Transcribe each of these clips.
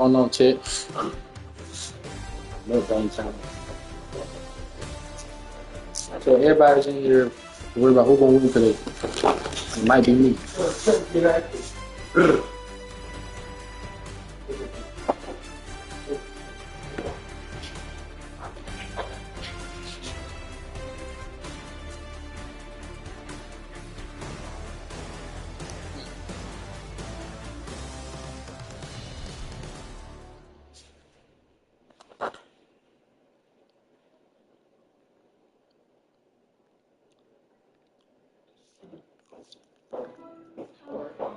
going on, Ted? No thing time. So everybody's in here worried about who's gonna win today. It might be me.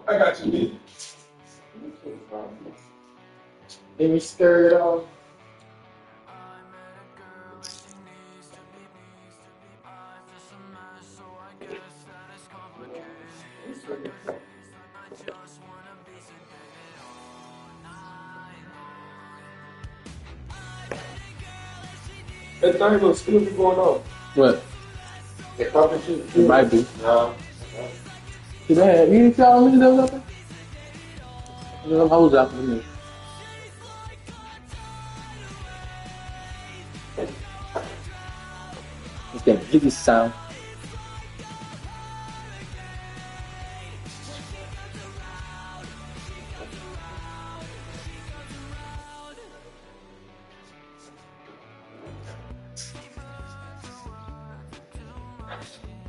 I got you, B. Let me stir it off. That thing will still be going on. What? That coffee shit. It might be. No. See that? You didn't tell me that was up there? There's some hoes out there. It's that hickey sound.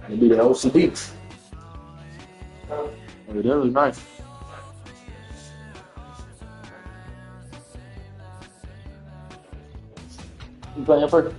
It'll be the OCD. Oh, that was nice. You playing first?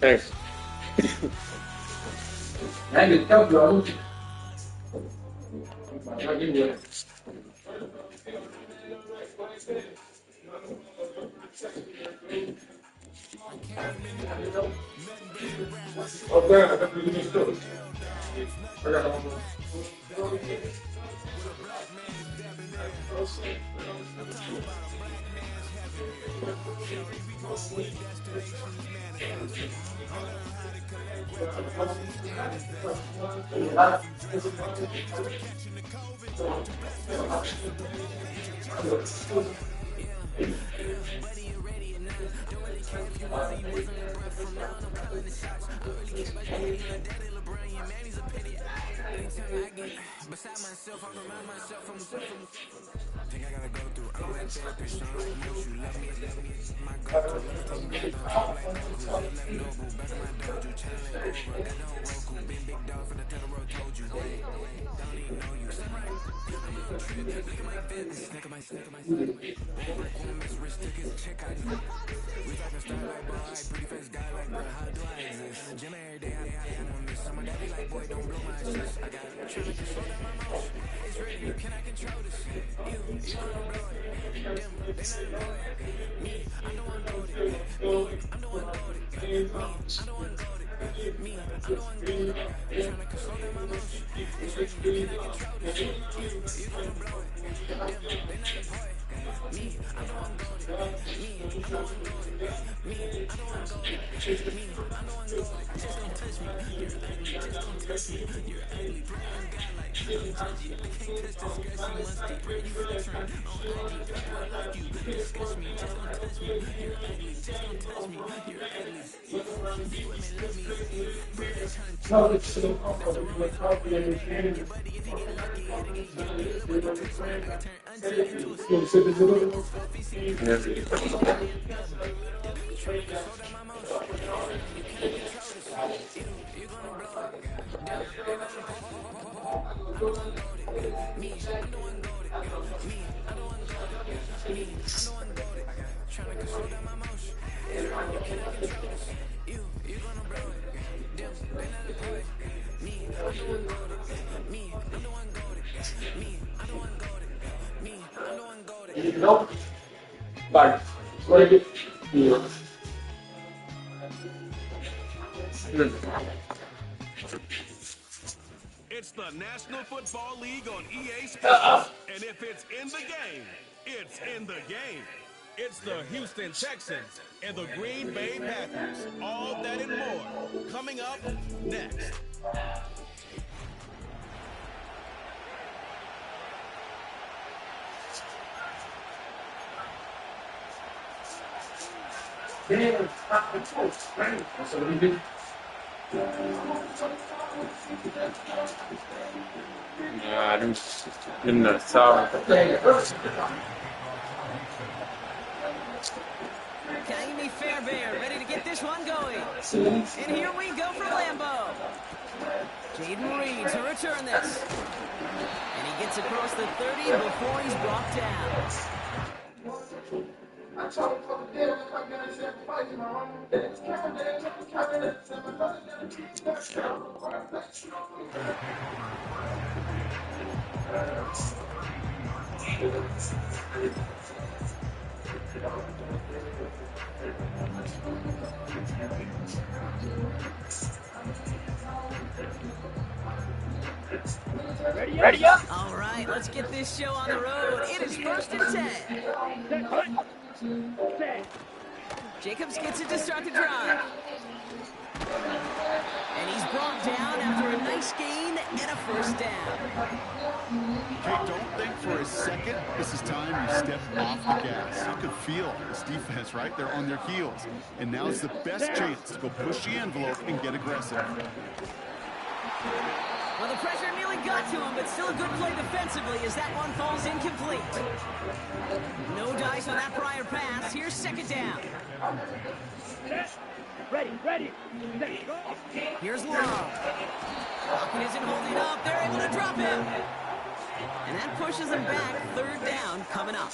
Thanks. I can tell you. Oh, damn. That's really good stuff. I got one more. Nope. But sorry. It's the National Football League on EA Sports. And if it's in the game, it's in the game. It's the Houston Texans and the Green Bay Packers. All that and more coming up next. Yeah, I'm in the sound. Kaimi Fairbairn ready to get this one going. And here we go from Lambeau. Jaden Reed to return this. And he gets across the 30 before he's brought down. Ready up? All right, let's get this show on the road. It is 1st and 10. Jacobs gets it to start the drive. And he's brought down after a nice gain and a first down. Okay, don't think for a second this is time you step off the gas. You could feel this defense, right? They're on their heels. And now's the best chance to go push the envelope and get aggressive. Well, the pressure nearly got to him, but still a good play defensively as that one falls incomplete. No dice on that prior pass. Here's second down. Ready. Here's Love. Hopkins isn't holding up. They're able to drop him. And that pushes them back. Third down coming up.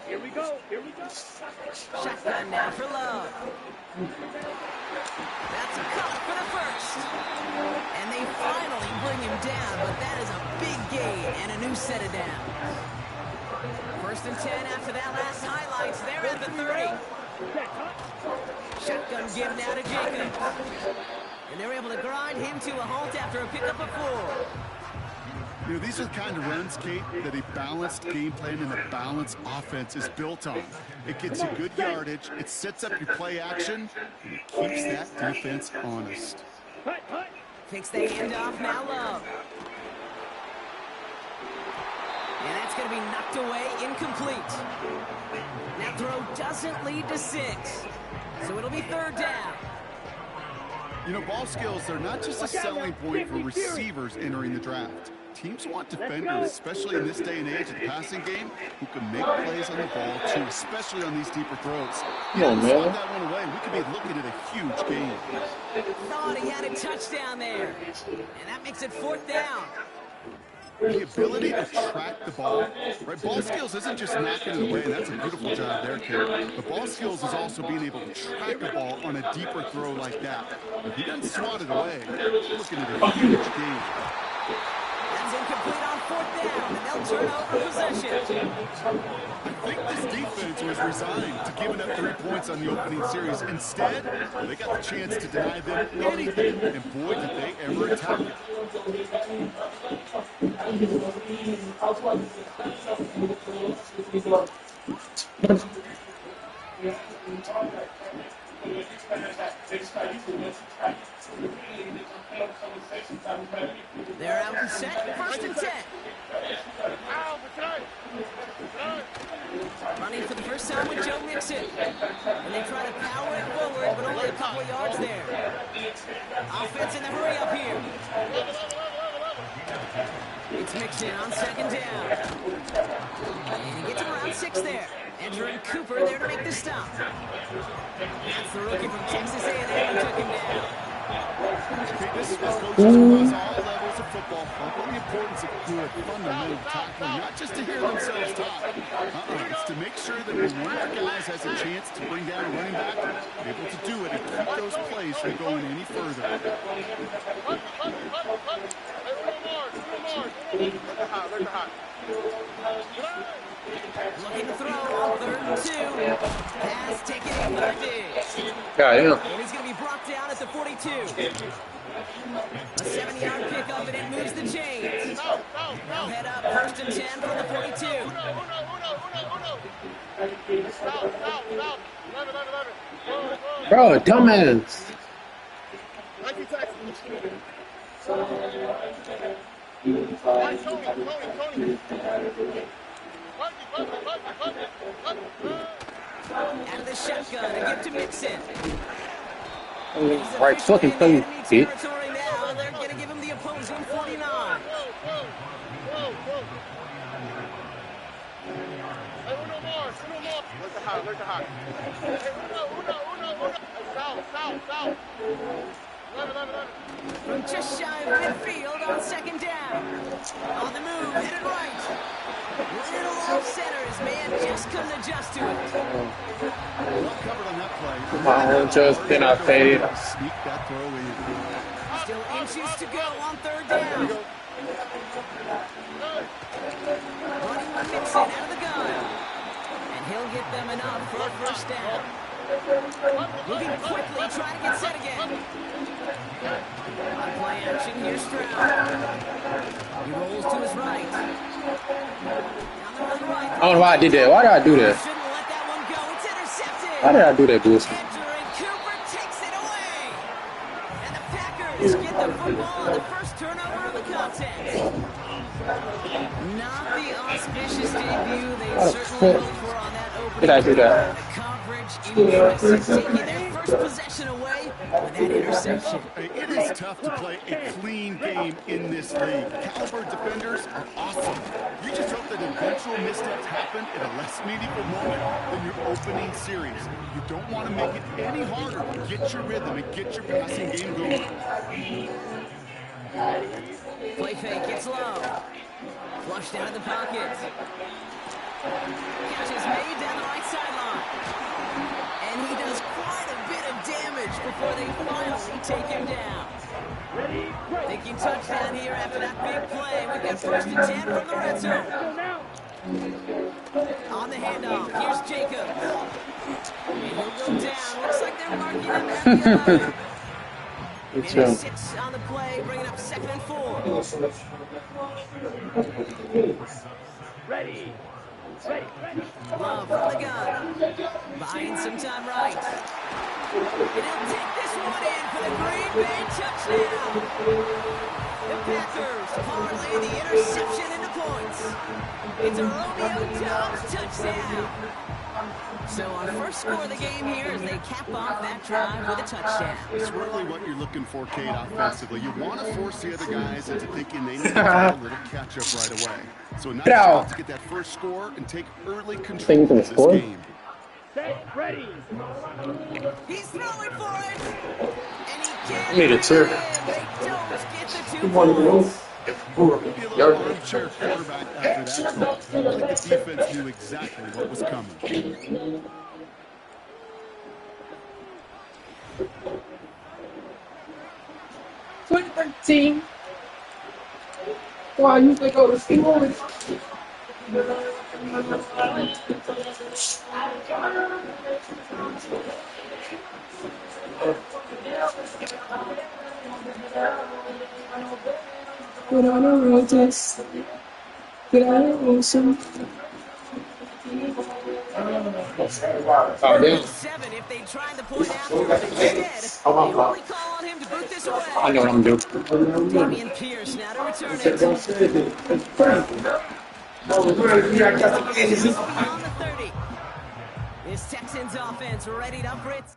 Here we go. Shotgun now for Love. That's a cut for the first. And they finally bring him down, but that is a big gain and a new set of downs. 1st and 10 after that last highlights. They're at the 30. Shotgun give now to Jacobs. And they're able to grind him to a halt after a pickup of 4. You know, these are the kind of runs, Kate, that a balanced game plan and a balanced offense is built on. It gets you good yardage, it sets up your play action, and it keeps that defense honest. Takes the handoff, now Love. And that's going to be knocked away, incomplete. That throw doesn't lead to 6. So it'll be third down. You know, ball skills, they're not just a selling point for receivers entering the draft. Teams want defenders, especially in this day and age of the passing game, who can make plays on the ball, too, especially on these deeper throws. Come on, man. Slide that one away, we could be looking at a huge game. Thought he had a touchdown there. And that makes it 4th down. The ability to track the ball, right? Ball skills isn't just knocking it away, and that's a beautiful job there, kid. But ball skills is also being able to track a ball on a deeper throw like that. If he doesn't swat it away, we're looking at a huge game. That's incomplete on 4th down, and they'll turn over possession. I think this defense was resigned to giving up 3 points on the opening series. Instead, they got the chance to deny them anything, and boy, did they ever attack it. They're out and set for first and 10. Running for the first time with Joe Mixon. And they try to power it forward, but only a couple of yards there. Offense in the hurry up here. It's Mixon on second down. And he gets him around 6 there. Entering Cooper there to make the stop. That's the rookie from Texas A&M who took him down. Okay, this is what coaches across all levels of football about the importance of good, fundamental tackling, not just to hear themselves talk. It's to make sure that when one of the guys has a chance to bring down a running back, they're able to do it and keep those plays from going any further. Looking to throw on 3rd and 2. Pass taken in by Diggs. Yeah. And he's going to be brought down at the 42. A 7-yard pickup, and it moves the chains. Now head up, 1st and 10 from the 42. Bro, dumbass. Out of the shotgun and give to Mixon. Right fucking thing, bitch. Territory now. They're going to give him the opposing 49. From just shy of midfield on 2nd down. On the move, headed right. Little off center. His man just couldn't adjust to it. Well covered on that play. Mahomes just cannot fade. Sneak that throw in. Still inches to go on 3rd down. Running with Mixon out of the gun. And he'll get them enough for a 1st down. Moving quickly, trying to get set again. On play action, here's Stroud. He rolls to his right. Down the right. I don't know why I did that. Why did I do that? Shouldn't let that one go. It's intercepted. Why did I do that, Boost? Entering Cooper takes it away. And the Packers get the football on the first turnover of the contest. Not the auspicious debut they certainly hoped for on that opening. Did I do that? The coverage impressive, taking their first possession away with that interception. It is tough to play a clean game in this league. Caliber defenders are awesome. You just hope that eventual missteps happen at a less meaningful moment than your opening series. You don't want to make it any harder, but get your rhythm and get your passing game going. Play fake, it's low. Flushed out of the pocket. Catch is made down the right sideline. And he does quite a bit of damage before they finally take him down. Thinking touchdown here after that big play. We've got 1st and 10 from the red zone. On the handoff, here's Jacob. And he'll go down. Looks like they're marking him at the 11. And 6 on the play, bringing up 2nd and 4. Ready. Love from the gun. Buying some time right. And he'll take this one in for the Green Bay touchdown. The Packers parlay the interception into points. It's a Romeo Doubs touchdown. So our first score of the game here as they cap off that drive with a touchdown. It's really what you're looking for, Kate, offensively. You want to force the other guys into thinking they need to play a little catch-up right away. So nice job to get that first score and take early control of this game. Set, ready. He's throwing for it. And he can't. Need it, sir. They don't get the 2 points. Be a little armchair quarterback after that. Like the defense knew exactly what was coming. 2013. Why you think go to school? Put on a road test. Get out of ocean. Foul down. 7 if they tried the point after, but instead, they only call on him to boot this away. I know what I'm doing. Damian Pierce now to return it. Beyond the 30. This Texans offense ready to fritz.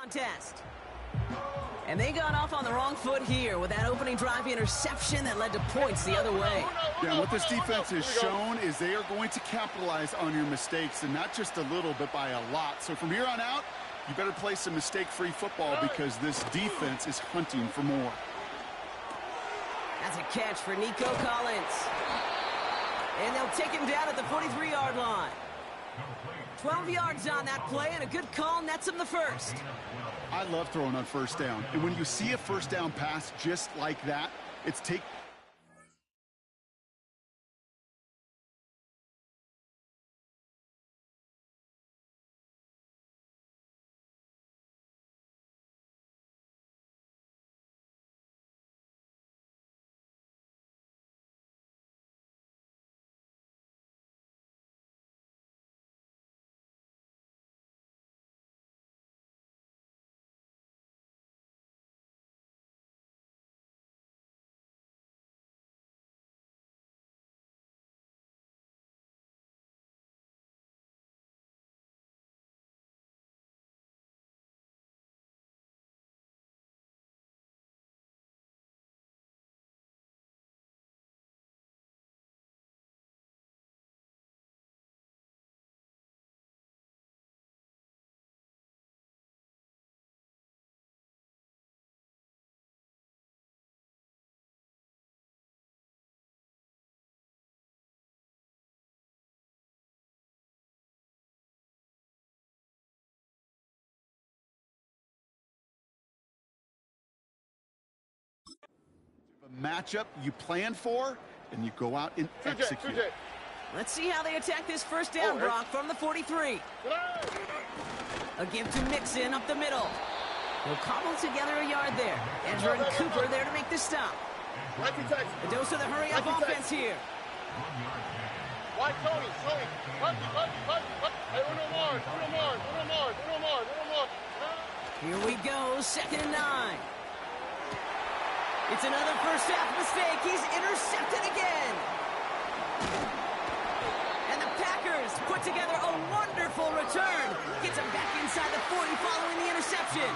Contest. And they got off on the wrong foot here with that opening drive interception that led to points the other way. Yeah, what this defense has shown is they are going to capitalize on your mistakes, and not just a little, but by a lot. So from here on out, you better play some mistake-free football because this defense is hunting for more. That's a catch for Nico Collins. And they'll take him down at the 43-yard line. 12 yards on that play, and a good call nets him the first. I love throwing on first down. And when you see a first down pass just like that, it's take... matchup you plan for, and you go out and execute. Let's see how they attack this first down, Brock, from the 43. A give to Mixon up the middle. He'll cobble together a yard there. Edger and Cooper there to make the stop. A dose of the hurry-up offense here. Why Tony? Here we go, 2nd and 9. It's another first half mistake. He's intercepted again. And the Packers put together a wonderful return. Gets him back inside the 40 following the interception.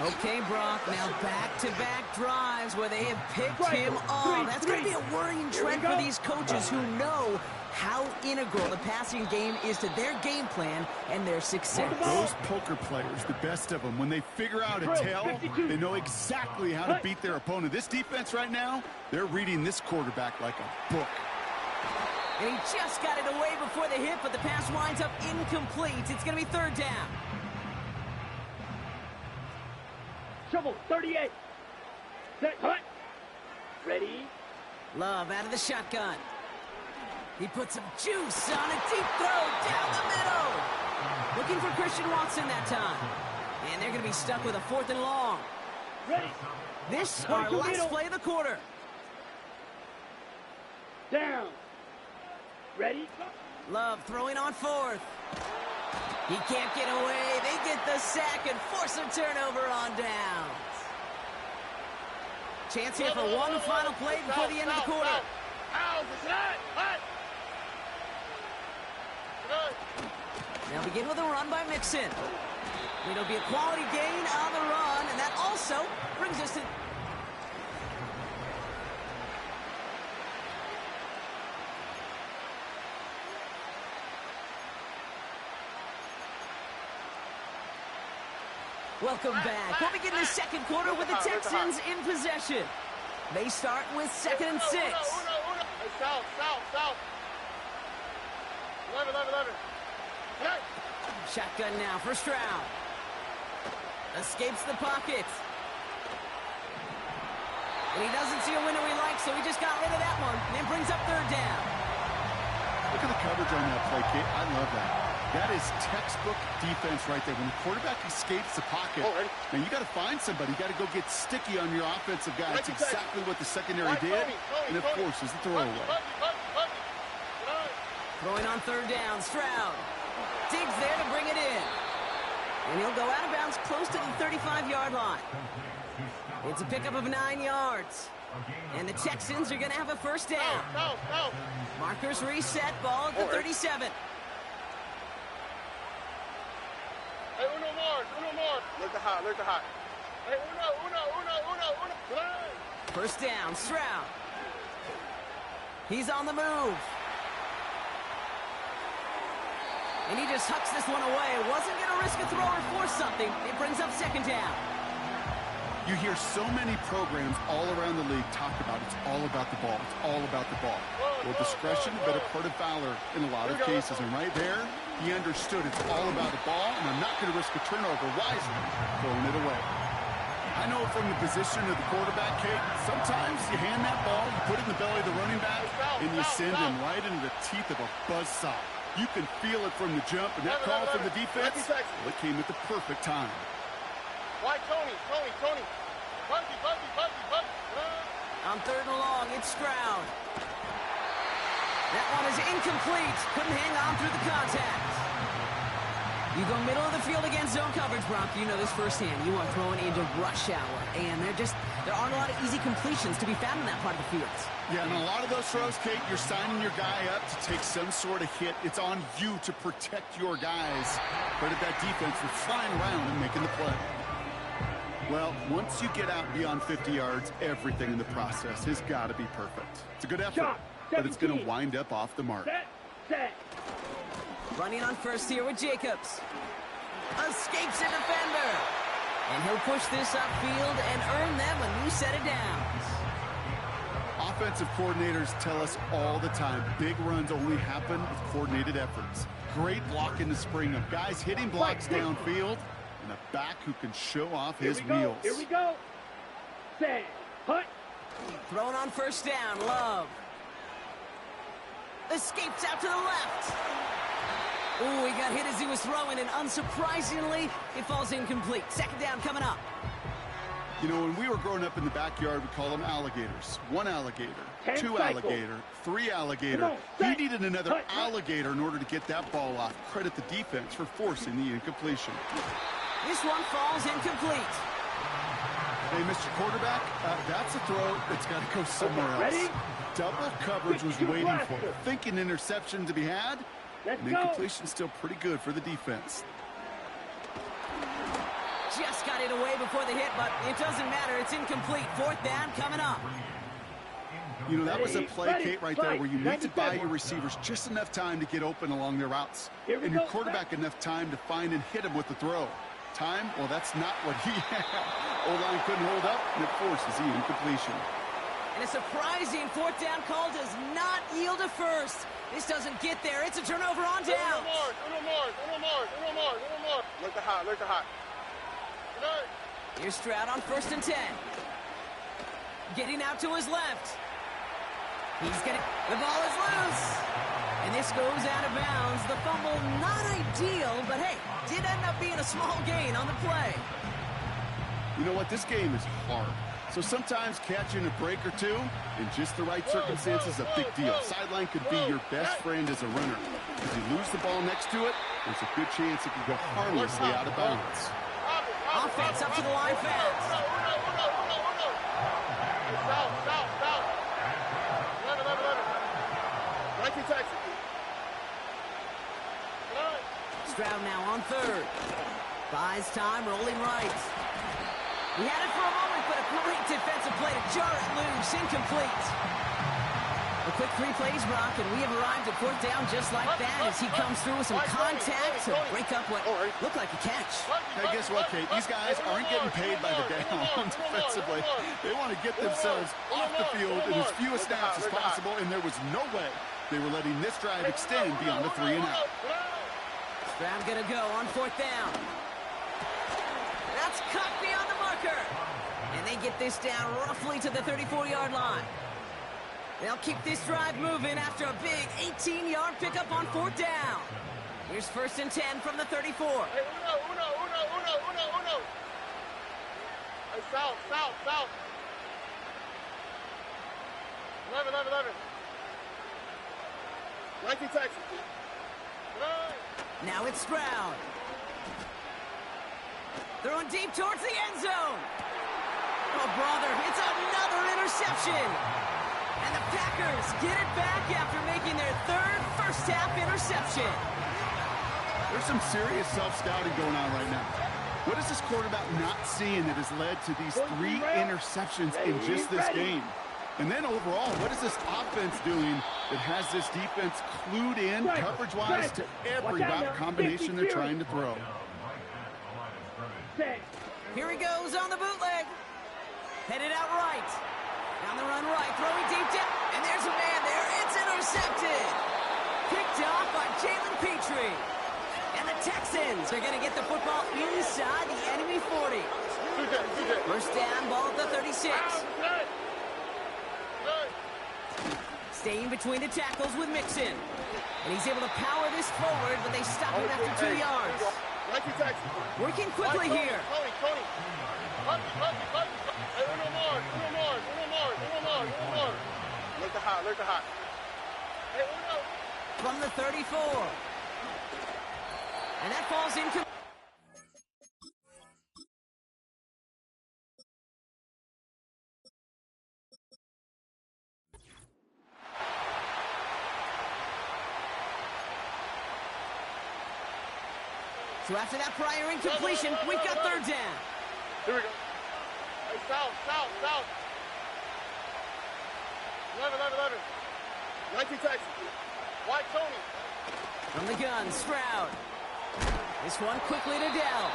Okay, Brock, now back-to-back drives where they have picked him off. That's going to be a worrying trend for these coaches who know how integral the passing game is to their game plan and their success. Those poker players, the best of them, when they figure out a tell, they know exactly how to beat their opponent. This defense right now, they're reading this quarterback like a book. And he just got it away before the hit, but the pass winds up incomplete. It's going to be 3rd down. Shovel, 38. Set, cut. Ready. Love out of the shotgun. He put some juice on a deep throw down the middle. Looking for Christian Watson that time. And they're going to be stuck with a 4th and long. Ready. This our last play of the quarter. Down. Ready. Love throwing on 4th. He can't get away. They get the sack and force a turnover on downs. Chance here for one final play before the end of the quarter. Now begin with a run by Mixon. It'll be a quality gain on the run, and that also brings us to... Welcome back. We'll begin the second quarter with the Texans in possession. They start with 2nd and 6. Hey, south. 11. Hey. Shotgun now for Stroud. Escapes the pocket. And he doesn't see a window he likes, so he just got rid of that one. And then brings up 3rd down. Look at the coverage on that play, Kate. I love that. That is textbook defense right there. When the quarterback escapes the pocket, man, you got to find somebody. You got to go get sticky on your offensive guy. That's exactly what the secondary did. And, of course, is the throwaway. Throwing on 3rd down, Stroud. Digs there to bring it in. And he'll go out of bounds close to the 35-yard line. It's a pickup of 9 yards. And the Texans are going to have a 1st down. Markers reset, ball at the 37. Hey, uno more. Look the hot. Hey, uno. 1st down, Stroud. He's on the move. And he just hucks this one away. Wasn't going to risk a throw or force something. It brings up 2nd down. You hear so many programs all around the league talk about it's all about the ball. It's all about the ball. Well, discretion, a better part of valor in a lot of cases. And right there, he understood it's all about the ball, and I'm not going to risk a turnover wisely, throwing it away. I know from the position of the quarterback, Kate, sometimes you hand that ball, you put it in the belly of the running back, and you send him right into the teeth of a buzzsaw. You can feel it from the jump, and that call from the defense, well, it came at the perfect time. Why, Tony? Buggy. On 3rd and long, it's Stroud. That one is incomplete. Couldn't hang on through the contact. You go middle of the field against zone coverage, Brock. You know this firsthand. You are throwing into rush hour. And there aren't a lot of easy completions to be found in that part of the field. Yeah, and a lot of those throws, Kate, you're signing your guy up to take some sort of hit. It's on you to protect your guys. Credit that defense for flying around and making the play. Well, once you get out beyond 50 yards, everything in the process has got to be perfect. It's a good effort, but it's going to wind up off the mark. Set. Running on 1st here with Jacobs. Escapes a defender. And he'll push this upfield and earn them a new set of downs. Offensive coordinators tell us all the time, big runs only happen with coordinated efforts. Great block in the spring of guys hitting blocks downfield. And a back who can show off his wheels. Here we go. Set. Hut. Thrown on 1st down, Love. Escapes out to the left. Ooh, he got hit as he was throwing, and unsurprisingly, it falls incomplete. 2nd down coming up. You know, when we were growing up in the backyard, we call them alligators. 1 alligator, 2 alligator, 3 alligator. He needed another alligator in order to get that ball off. Credit the defense for forcing the incompletion. This one falls incomplete. Hey, Mr. Quarterback, that's a throw that's got to go somewhere else. Ready? Double coverage was waiting for it. Thinking interception to be had. Let's And go. incompletion's still pretty good for the defense. Just got it away before the hit, but it doesn't matter. It's incomplete. 4th down coming up. You know, that was a play, Kate, right there, where you need to buy your receivers just enough time to get open along their routes. And your quarterback enough time to find and hit him with the throw. Time? Well, that's not what he had. O-line couldn't hold up, and it forces the incompletion. And a surprising 4th down call does not yield a 1st. This doesn't get there. It's a turnover on downs. Uno more. Look the hot. Here's Stroud on 1st and 10. Getting out to his left. The ball is loose. And this goes out of bounds. The fumble, not ideal, but hey, did end up being a small gain on the play. You know what? This game is hard. So sometimes catching a break or two in just the right circumstances is a big deal. Sideline could be your best friend as a runner. If you lose the ball next to it, there's a good chance it could go harmlessly out of bounds. Offense up to the line fast. Stroud now on 3rd. Buys time, rolling right. He had it for a moment, but a great defensive play to jar it loose. Incomplete. A quick 3 plays, Brock, and we have arrived at 4th down just like that as he comes through with some contact to break up what looked like a catch. Hey, guess what, Kate? These guys aren't getting paid by the down defensively. They want to get themselves off the field in as few snaps as possible, and there was no way they were letting this drive extend beyond a 3-and-out. Stroud gonna go on 4th down. That's cut beyond the marker. And they get this down roughly to the 34-yard line. They'll keep this drive moving after a big 18-yard pickup on 4th down. Here's 1st and 10 from the 34. Hey, uno. Hey, south. 11. 19 Texas. Now it's Stroud. Throwing deep towards the end zone. Oh, brother, it's another interception. And the Packers get it back after making their 3rd first-half interception. There's some serious self-scouting going on right now. What is this quarterback not seeing that has led to these 3 interceptions in just this game? And then overall, what is this offense doing that has this defense clued in coverage-wise to every route combination they're trying to throw? Here he goes on the bootleg. Headed out right. Down the run right, throwing deep down. And there's a man there. It's intercepted. Picked off by Jalen Petrie. And the Texans are going to get the football inside the enemy 40. First down, ball at the 36. Staying between the tackles with Mixon. And he's able to power this forward, but they stop him after 2 yards. Working quickly here. Tony. Hey, uno more. Look the hot. Hey, uno. From the 34. And that falls into... So after that prior incompletion, we've got 3rd down. Here we go. Hey, south. 11. 19 Texas. White Tony. From the gun, Stroud. This one quickly to Dell.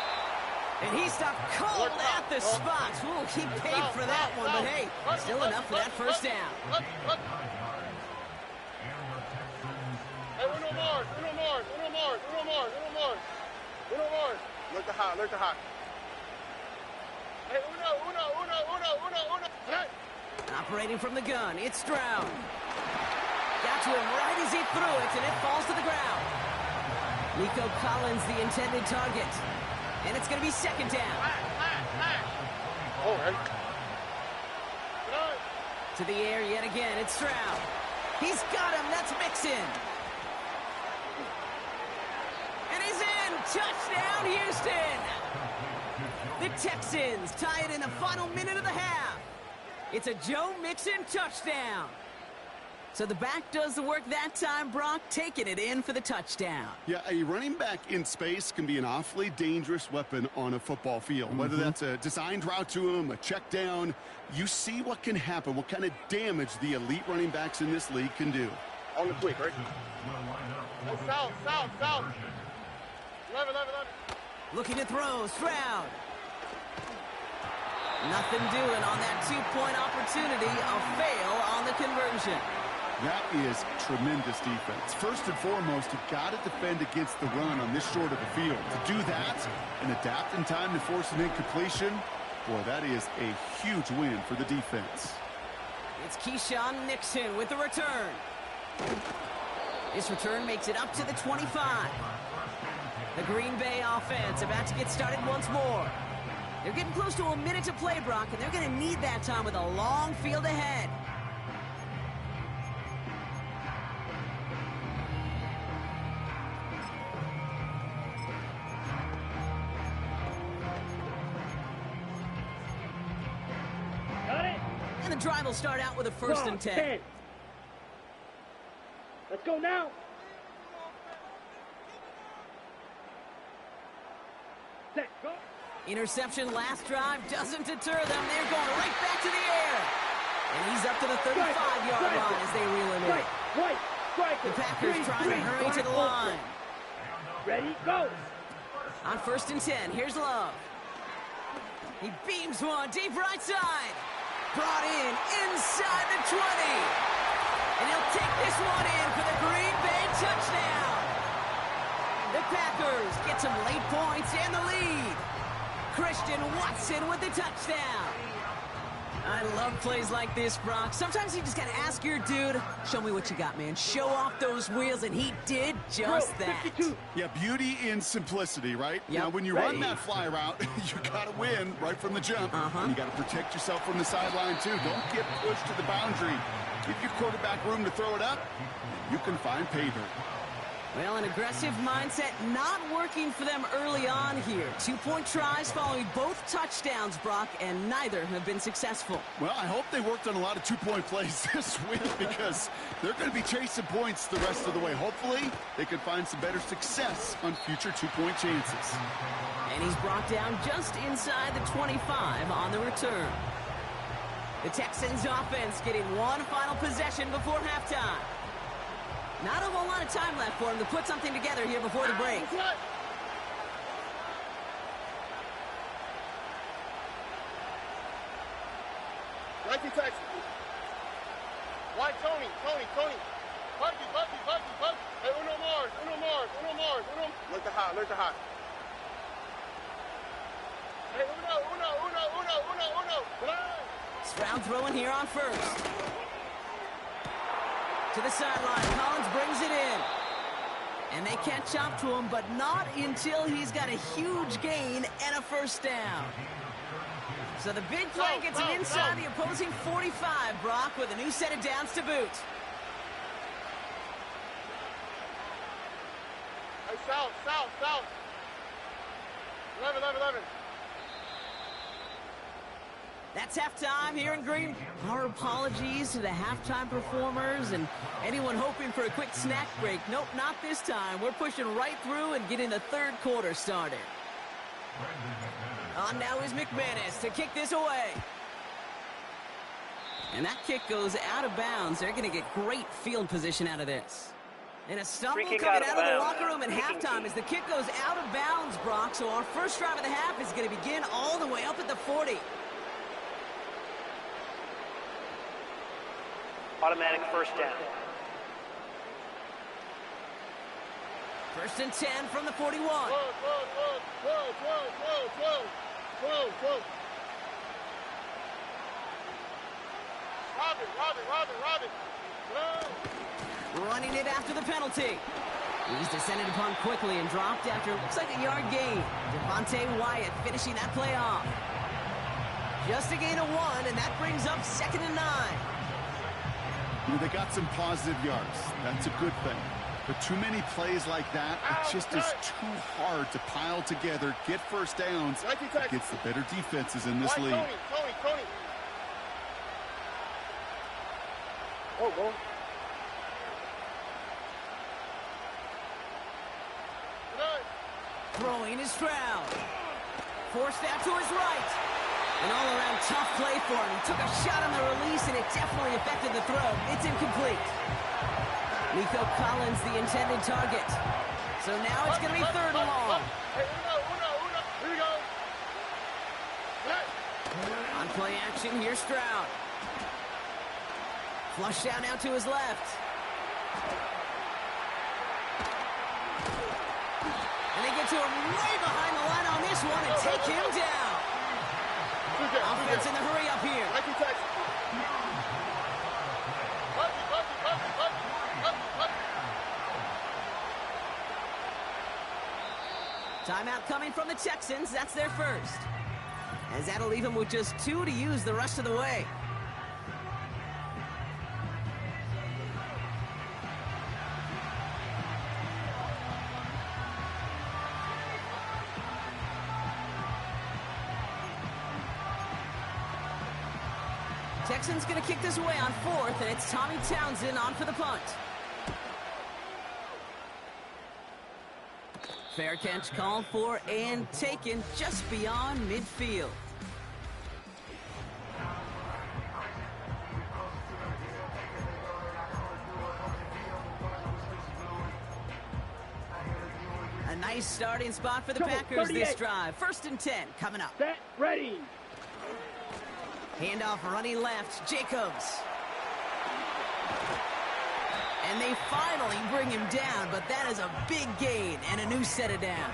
And he stopped cold at the spot. Ooh, he paid for that one, but hey, still enough for that first down. Hey, uno more. Look the hot. Hey, uno. Hey. Operating from the gun, it's Stroud. Got to him right as he threw it, and it falls to the ground. Nico Collins, the intended target. And it's going to be 2nd down. Oh, hey. To the air yet again, it's Stroud. He's got him, that's Mixon. And he's in! Touchdown, Houston! The Texans tie it in the final minute of the half. It's a Joe Mixon touchdown. So the back does the work that time, Brock, taking it in for the touchdown. Yeah, a running back in space can be an awfully dangerous weapon on a football field. Whether that's a designed route to him, a check down, you see what can happen, what kind of damage the elite running backs in this league can do. On the quick, right? Oh, south. 11. Looking to throw, Stroud. Nothing doing on that 2-point opportunity. A fail on the conversion. That is tremendous defense. First and foremost, you've got to defend against the run on this short of a field. To do that and adapt in time to force an incompletion, boy, that is a huge win for the defense. It's Keyshawn Nixon with the return. This return makes it up to the 25. The Green Bay offense about to get started once more. They're getting close to a minute to play, Brock, and they're going to need that time with a long field ahead. Got it? And the drive will start out with a 1st and 10. Let's go now. Set, go. Interception last drive doesn't deter them. They're going right back to the air. And he's up to the 35-yard line as they reel him in. Right, striker. The Packers trying to hurry to the line. Ready, go. On 1st and 10, here's Love. He beams one deep right side. Brought in inside the 20. And he'll take this one in for the Green Bay touchdown. The Packers get some late points and the lead. Christian Watson with the touchdown. I love plays like this, Brock. Sometimes you just got to ask your dude, show me what you got, man. Show off those wheels, and he did just that. 52. Yeah, beauty in simplicity, right? Yep. Now, when you run that fly route, you got to win right from the jump. You got to protect yourself from the sideline, too. Don't get pushed to the boundary. Give your quarterback room to throw it up, you can find pay dirt. Well, an aggressive mindset not working for them early on here. 2-point tries following both touchdowns, Brock, and neither have been successful. Well, I hope they worked on a lot of 2-point plays this week because they're going to be chasing points the rest of the way. Hopefully, they can find some better success on future 2-point chances. And he's brought down just inside the 25 on the return. The Texans offense getting one final possession before halftime. Not a whole lot of time left for him to put something together here before the break. Nike Texas. Why Tony? Buggy. Hey, Uno Mars. Look to high. Hey, Uno. Stroud throwing here on 1st. To the sideline, Collins brings it in. And they catch up to him, but not until he's got a huge gain and a 1st down. So the big play gets him inside the opposing 45, Brock, with a new set of downs to boot. Hey, south. 11. That's halftime here in Green. Our apologies to the halftime performers and anyone hoping for a quick snack break. Nope, not this time. We're pushing right through and getting the 3rd quarter started. On now is McManus to kick this away. And that kick goes out of bounds. They're going to get great field position out of this. And a stumble coming out of the locker room at halftime as the kick goes out of bounds, Brock. So our first drive of the half is going to begin all the way up at the 40. Automatic 1st down. 1st and 10 from the 41. Whoa. Robin. Running it after the penalty. He's descended upon quickly and dropped after looks like a yard gain. Devontae Wyatt finishing that play off. Just a gain of 1, and that brings up 2nd and 9. You know, they got some positive yards. That's a good thing. But too many plays like that, it just is too hard to pile together, get 1st downs against the better defenses in this league. Tony. Oh. Throwing is Stroud. Forced out to his right. An all-around tough play for him. He took a shot on the release, and it definitely affected the throw. It's incomplete. Nico Collins, the intended target. So now it's going to be 3rd and long. Hey, Uno. Here we go. On play action, here's Stroud. Flushed out now to his left. And they get to him way behind the line on this one and take him down. Offense in the hurry up here. Nike Texas. Timeout coming from the Texans. That's their 1st. As that'll leave them with just 2 to use the rest of the way. Texans going to kick this away on 4th, and it's Tommy Townsend on for the punt. Fair catch called for and taken just beyond midfield. Nice starting spot for the Trouble, Packers this 38. drive. 1st and 10 coming up. Set, ready. Handoff running left, Jacobs. And they finally bring him down, but that is a big gain and a new set of downs.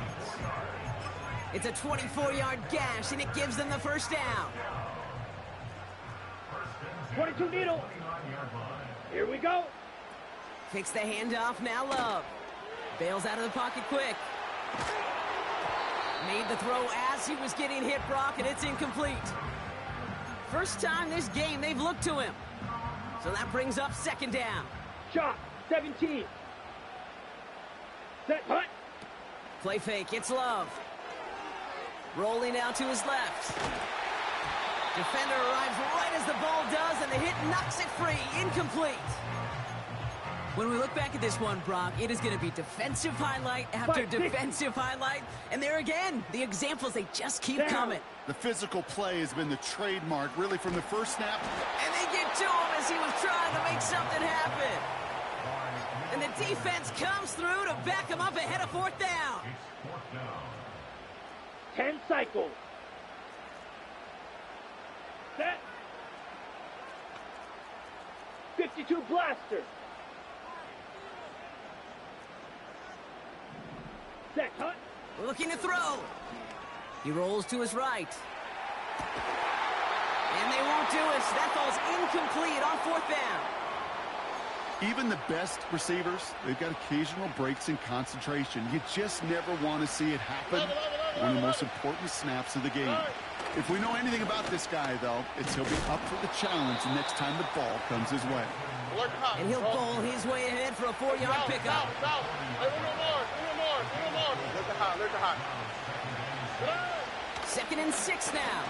It's a 24-yard gash, and it gives them the 1st down. 22 needle. Here we go. Fix the handoff, now Love. Bails out of the pocket quick. Made the throw as he was getting hit, Brock, and it's incomplete. First time this game they've looked to him. So that brings up 2nd down. Shot, 17. Set, hut. Play fake, it's Love. Rolling out to his left. Defender arrives right as the ball does, and the hit knocks it free. Incomplete. When we look back at this one, Brock, it is going to be defensive highlight after defensive highlight. And there again, the examples, they just keep coming. The physical play has been the trademark, really, from the first snap. And they get to him as he was trying to make something happen. And the defense comes through to back him up ahead of 4th down. 10 cycles. Set. 52 blaster. Set, hut. Looking to throw. He rolls to his right. And they won't do it. That falls incomplete on 4th down. Even the best receivers, they've got occasional breaks in concentration. You just never want to see it happen. One of the most important snaps of the game. If we know anything about this guy, though, it's he'll be up for the challenge the next time the ball comes his way. And he'll bowl his way ahead for a 4-yard pickup. Look at hot. 2nd and 6 now.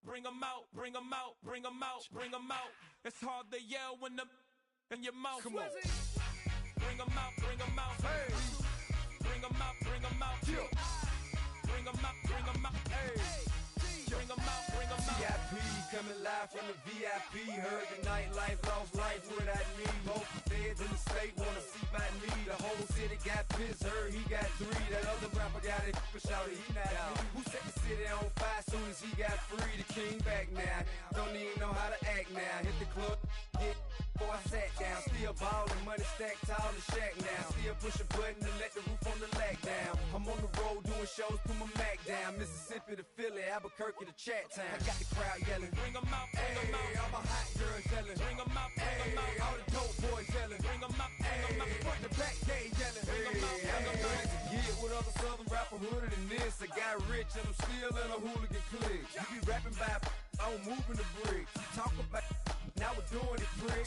bring 'em out, bring 'em out, bring 'em out, bring 'em out. It's hard to yell when the in your mouth. Come on. Bring 'em out, bring 'em out. Hey. Bring 'em out, bring 'em out. Yeah. Bring 'em out, bring 'em out. Hey. Bring 'em out, bring 'em out. VIP coming live from the VIP. Heard the nightlife, lost life without me. Both feds in the state wanna see by me. The whole city got pissed, heard he got 3. That other rapper got it, but shouted he not out. Who set the city on fire soon as he got free? The king back now, don't even know how to act now. Hit the club, get before I sat down. Still ballin', money stacked tall in shack now. Still push a button to let the roof on the lack down. I'm on the road doing shows, put my Mac down. Mississippi to Philly, Albuquerque to Chat Town. I got the crowd yelling, bring 'em out, bring 'em out. All my hot girls yelling, bring 'em out, bring 'em out. All the dope boys yelling, bring 'em out, bring 'em out. Front the back gate yelling, bring 'em out, bring 'em out. To get with other southern rapper hooded than this. I got rich and I'm still in a hooligan clique. You be rapping by, I'm moving the bricks. You talk about, now we're doing it, prick.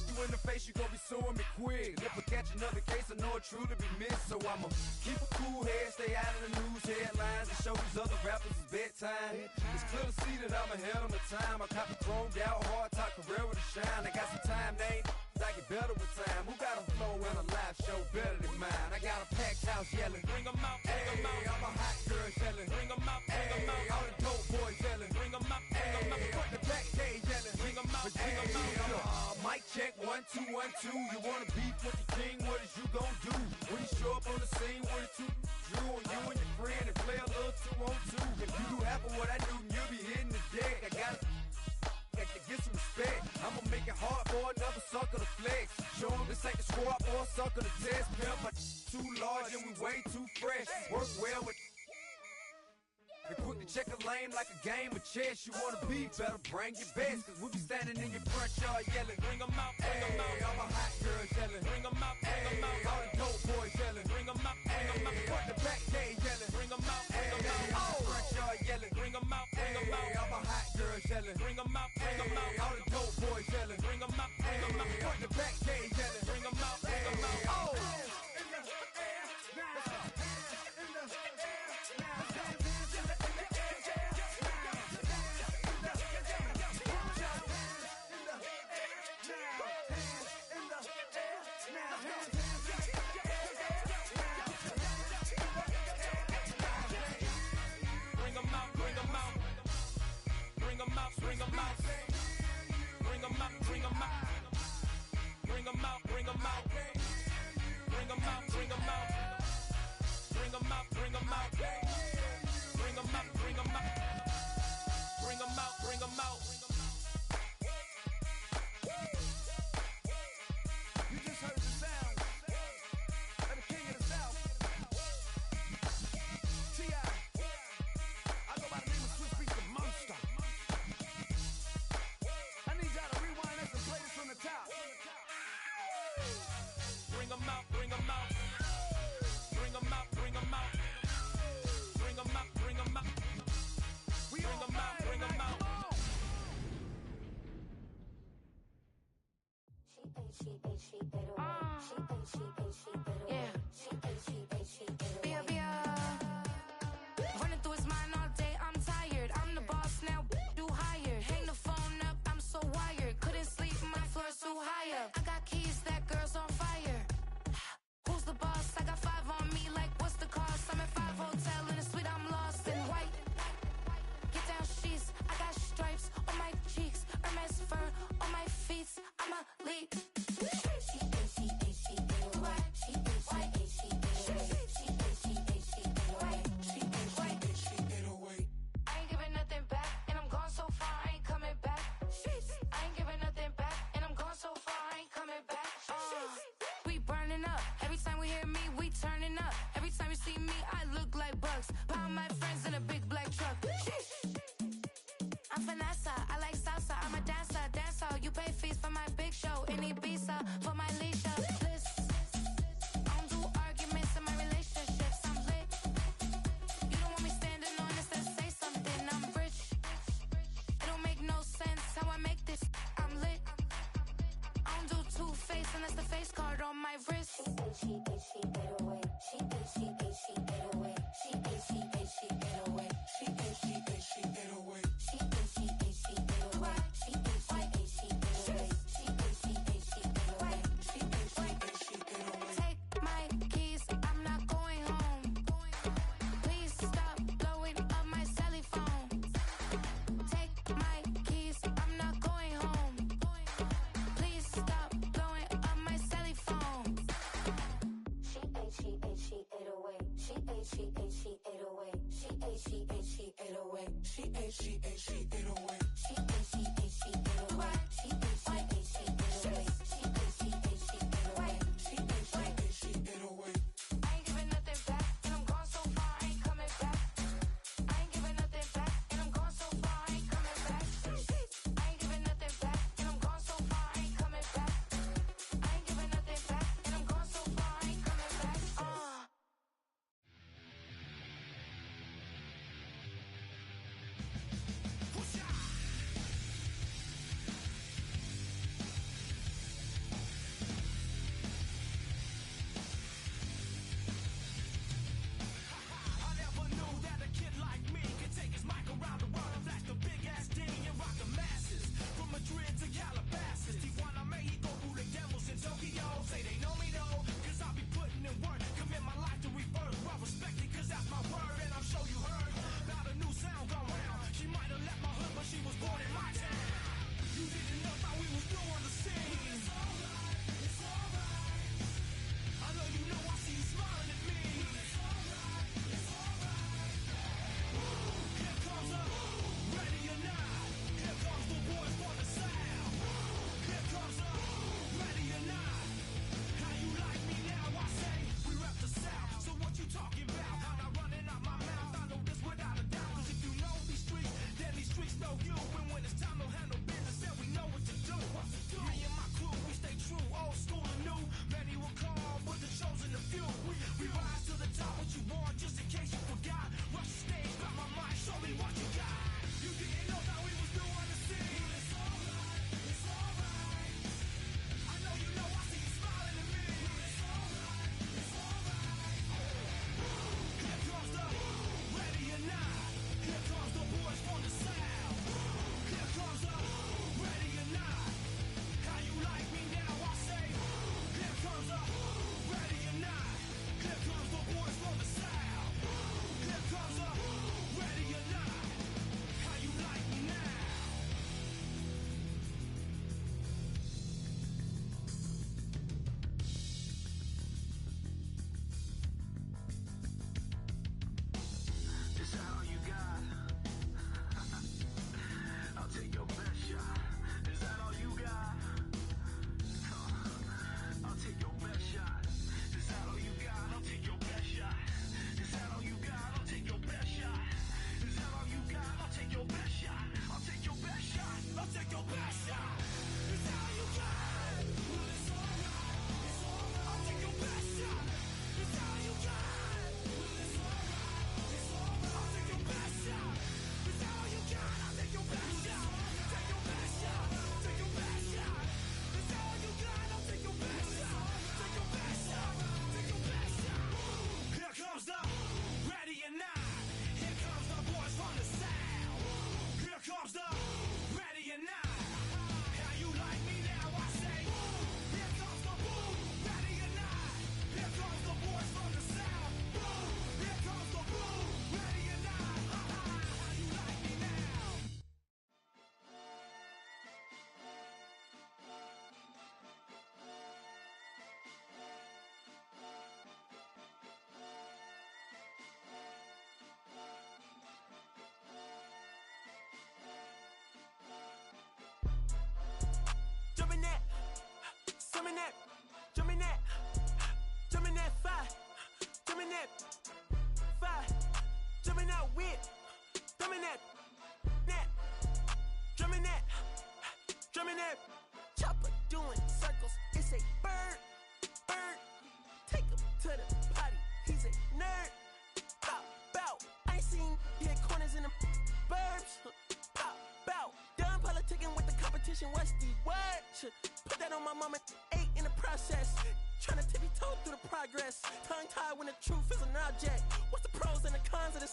You in the face, you gon' be suing me quick. If I catch another case, I know it truly be missed. So I'ma keep a cool head, stay out of the news headlines, and show these other rappers it's bedtime. It's clear to see that I'm ahead of my time. I caught the chromed out, hard top career with a shine. I got some time, they ain't I get better with time. Who got a flow and a live show better than mine? I got a packed house yelling, bring 'em out, bring 'em out. All my hot girls yelling, bring 'em out, bring 'em out. All the dope boys yelling, bring 'em out, bring 'em out. Front the back gate yelling, bring 'em out, bring 'em out. Mic check 1 2 1 2. You wanna beef with the king? What is you gon' do when you show up on the scene with a 2 Drew on you and your friend and play a little 2 on 2? If you do half of what I do, then you'll be hitting the deck. I gotta get some respect. I'ma make it hard for another sucker to flex. Show 'em this ain't the squad for a sucker to test. Pimp, my too large and we way too fresh. Work well with and quick to check a lane like a game of chess. You wanna be better, bring your best. Cause we be standing in your front yard yelling, bring 'em out, bring 'em out. All my hot girls yelling, bring 'em out, bring 'em out. All the dope boys yelling, bring 'em out, bring 'em out. Front the back gate yelling, bring 'em out, bring 'em out. Oh, front yard yelling, bring 'em out, bring 'em out. All my hot girls yelling, bring 'em out, bring 'em out. All the dope boys yelling, bring 'em out, bring 'em out. Front the back gate yelling, bring 'em out, bring 'em out. Oh. Bring 'em out, bring 'em out. Bring 'em out, bring 'em out. Bring 'em out, bring 'em out. Bring 'em out, bring 'em out. Bring 'em out, bring 'em out. Bring 'em out, bring 'em out. Bring 'em out, bring 'em out. You just heard the sound of the king of the South. T.I. I go by the name of Swiss Beats the Monster. I need y'all to rewind this and play this from the top. Bring 'em out, bring 'em out. Bring 'em out, bring 'em out. Bring 'em out, bring 'em out. We Bring 'em out, bring 'em out. Running through his mind all day, I'm tired. I'm the boss now, do hired. Hang the phone up, I'm so wired. Couldn't sleep, my floor's too high up. I got keys, that girl's on fire. Who's the boss? I got 5 on me, like what's the cost? I'm at 5 hotel in a suite, I'm lost in white. Get down sheets, I got stripes on my cheeks, Hermes fur on my feet. I'm a lead. I ain't giving nothing back, and I'm gone so far, I ain't coming back. I ain't giving nothing back, and I'm gone so far, I ain't coming back. We burning up, every time we hear me, we turning up. Every time you see me, I look like bugs. Pound my friends in a big black truck. I'm Vanessa, I like salsa, I'm a dancer, dancer. You pay fees for my big show in Ibiza, for my leisure. I don't do arguments in my relationships, I'm lit. You don't want me standing on this, then say something, I'm rich. It don't make no sense how I make this, I'm lit. I don't do two-face unless the face card on my wrist. She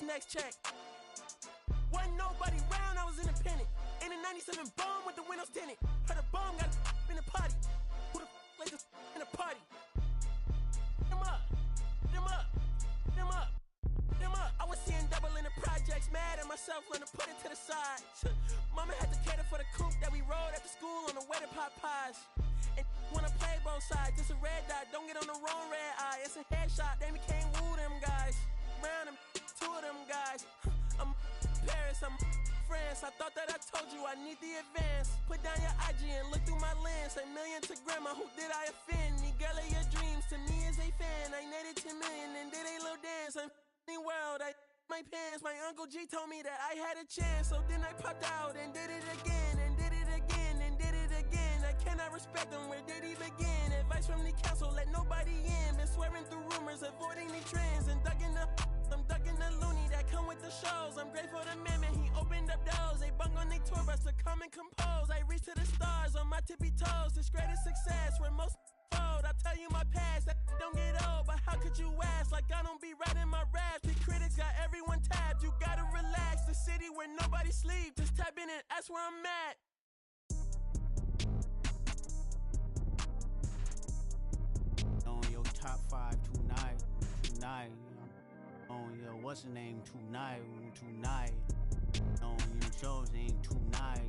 Next check. Wasn't nobody round, I was independent. In a 97 bomb with the windows tinted. Heard a bomb got in the party. Who the like this in the party? Them up, them up, them up, them up. I was seeing double in the projects, mad at myself, learning to put it to the side. Mama had to cater for the coupe that we rode after school on the way to Popeyes. And wanna play both sides, just a red dot, don't get on the wrong red eye. It's a headshot, they became woo them guys. around and two of them guys. I'm Paris, I'm France. I thought that I told you I need the advance. Put down your IG and look through my lens. A million to grandma, who did I offend? The girl of your dreams to me is a fan. I netted 10 million and did a little dance. I'm world, I my pants. My Uncle G told me that I had a chance. So then I popped out and did it again. And did it again and did it again. I cannot respect them, where did he begin? Advice from the council, let nobody in. Been swearing through rumors, avoiding the trends. And I'm ducking the loony that come with the shows. I'm grateful to man, he opened up doors. They bung on they tour bus to come and compose. I reach to the stars on my tippy toes. This greatest success where most fold. I tell you my past, that don't get old. But how could you ask? Like I don't be writing my raps. The critics got everyone tapped. You gotta relax. The city where nobody sleep. Just tap in and ask where I'm at. On your top 5 tonight. On your what's the name tonight. On your shows ain't tonight.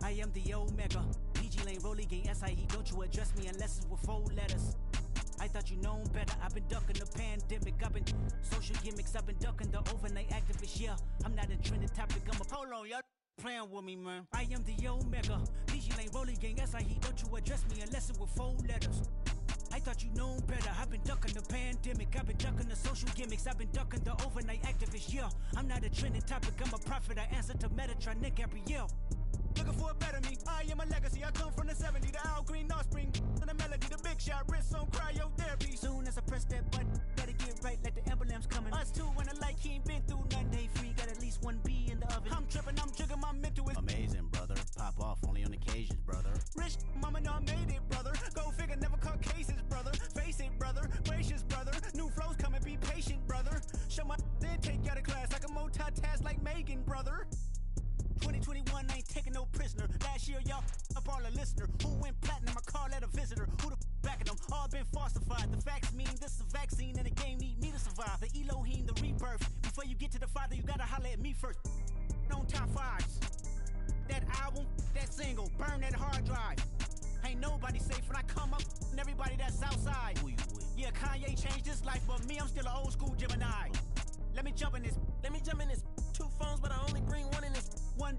I am the Omega. PG Lane, Rolly Gang, SIE. Don't you address me unless it's with 4 letters. I thought you known better. I've been ducking the pandemic. I've been social gimmicks. I've been ducking the overnight activists. Yeah, I'm not a trending topic. I'm a hold on, y'all playing with me, man. I am the Omega. PG Lane, Rolly Gang, SIE. Don't you address me unless it's with 4 letters. I thought you known better. I've been ducking the pandemic. I've been ducking the social gimmicks. I've been ducking the overnight activists. Yeah, I'm not a trending topic. I'm a prophet. I answer to Metatron, Nick Gabrielle. Looking for a better me. I am a legacy. I come from the 70s. The Al Green offspring. And the melody. The big shot. Wrists on cryotherapy. Soon as I press that button, better get right like the emblem's coming. Us two when the light he ain't been through nothing. Day free. Got at least 1 B in the oven. I'm tripping. I'm jigging. My mental is amazing, brother. Pop off only on occasions, brother. Rich mama know I made it, brother. Go figure. Never caught cases, brother. Face it, brother. Gracious, brother. New flows coming. Be patient, brother. Show my then take you out of class like a multitask like Megan, brother. 2021 ain't taking no prisoner. Last year, y'all up all a listener. Who went platinum? I call that a visitor. Who the backing them? All been falsified. The facts mean this is a vaccine and the game need me to survive. The Elohim, the rebirth. Before you get to the Father, you gotta holler at me first. On top 5s. That album, that single, burn that hard drive. Ain't nobody safe when I come up and everybody that's outside. Who you with? Yeah, Kanye changed his life, but me, I'm still an old school Gemini. Let me jump in this. 2 phones, but I only bring one in this. One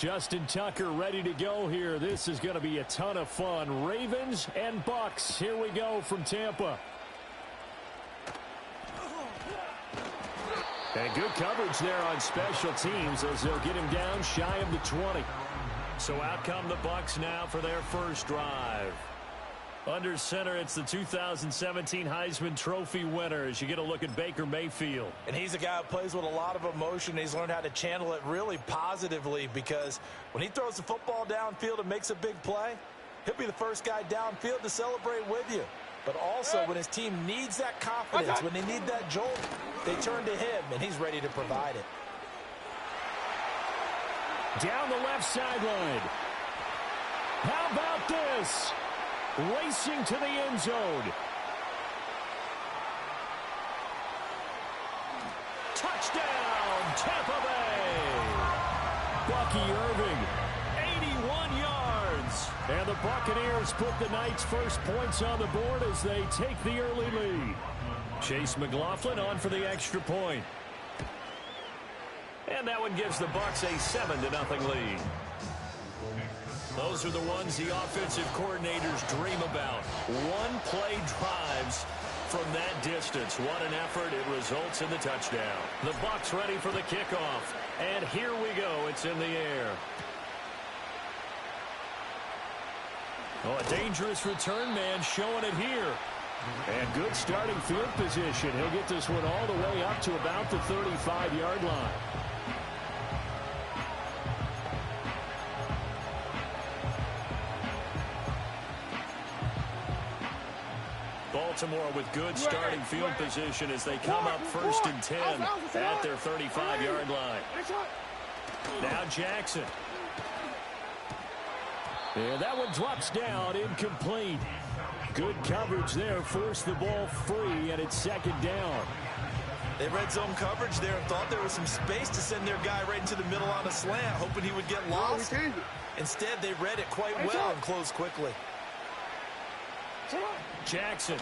Justin Tucker ready to go here. This is going to be a ton of fun. Ravens and Bucks. Here we go from Tampa. And good coverage there on special teams as they'll get him down shy of the 20. So out come the Bucks now for their first drive. Under center, it's the 2017 Heisman Trophy winner as you get a look at Baker Mayfield. And he's a guy who plays with a lot of emotion. He's learned how to channel it really positively because when he throws the football downfield and makes a big play, he'll be the first guy downfield to celebrate with you. But also when his team needs that confidence, when they need that jolt, they turn to him, and he's ready to provide it. Down the left sideline. How about this? Racing to the end zone. Touchdown, Tampa Bay. Bucky Irving, 81 yards. And the Buccaneers put the Knights' first points on the board as they take the early lead. Chase McLaughlin on for the extra point. And that one gives the Bucs a 7-0 lead. Those are the ones the offensive coordinators dream about. One-play drives from that distance. What an effort. It results in the touchdown. The Bucs ready for the kickoff. And here we go. It's in the air. Oh, a dangerous return man showing it here. And good starting field position. He'll get this one all the way up to about the 35-yard line. Baltimore with good starting field position as they come up 1st and 10 at their 35-yard line. Now Jackson. And that one drops down, incomplete. Good coverage there, forced the ball free, and it's 2nd down. They red zone coverage there and thought there was some space to send their guy right into the middle on a slant, hoping he would get lost. Instead, they read it quite well and closed quickly. Jackson.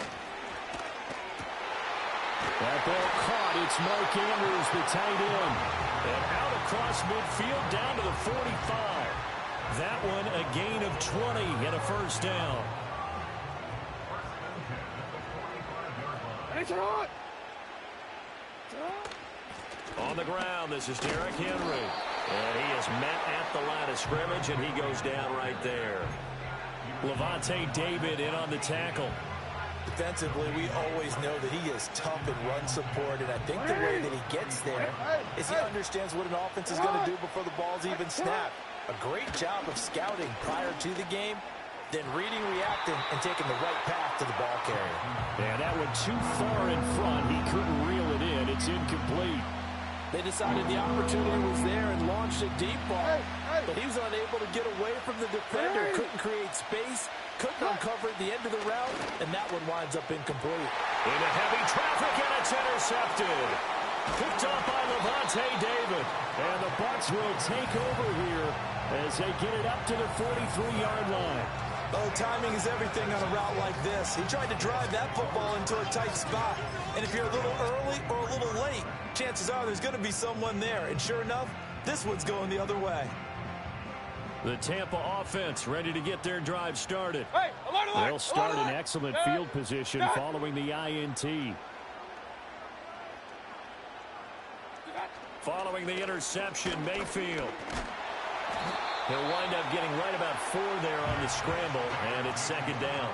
That ball caught. It's Mark Andrews, the tight end. And out across midfield down to the 45. That one a gain of 20 and a 1st down. On the ground, this is Derrick Henry. And he is met at the line of scrimmage, and he goes down right there. Levante David in on the tackle. Defensively, we always know that he is tough in run support, and I think the way that he gets there is he understands what an offense is going to do before the ball's even snapped. A great job of scouting prior to the game, then reading, reacting, and taking the right path to the ball carrier. Yeah, that went too far in front. He couldn't reel it in. It's incomplete. They decided the opportunity was there and launched a deep ball, but he was unable to get away from the defender, couldn't create space, couldn't uncover at the end of the route, and that one winds up incomplete. Into heavy traffic, and it's intercepted. Picked up by Levante David. And the Bucs will take over here as they get it up to the 43-yard line. Oh, timing is everything on a route like this. He tried to drive that football into a tight spot. And if you're a little early or a little late, chances are there's going to be someone there. And sure enough, this one's going the other way. The Tampa offense ready to get their drive started. Hey, alert. They'll start in excellent field position following the INT. Following the interception, Mayfield. He'll wind up getting right about 4 there on the scramble, and it's 2nd down.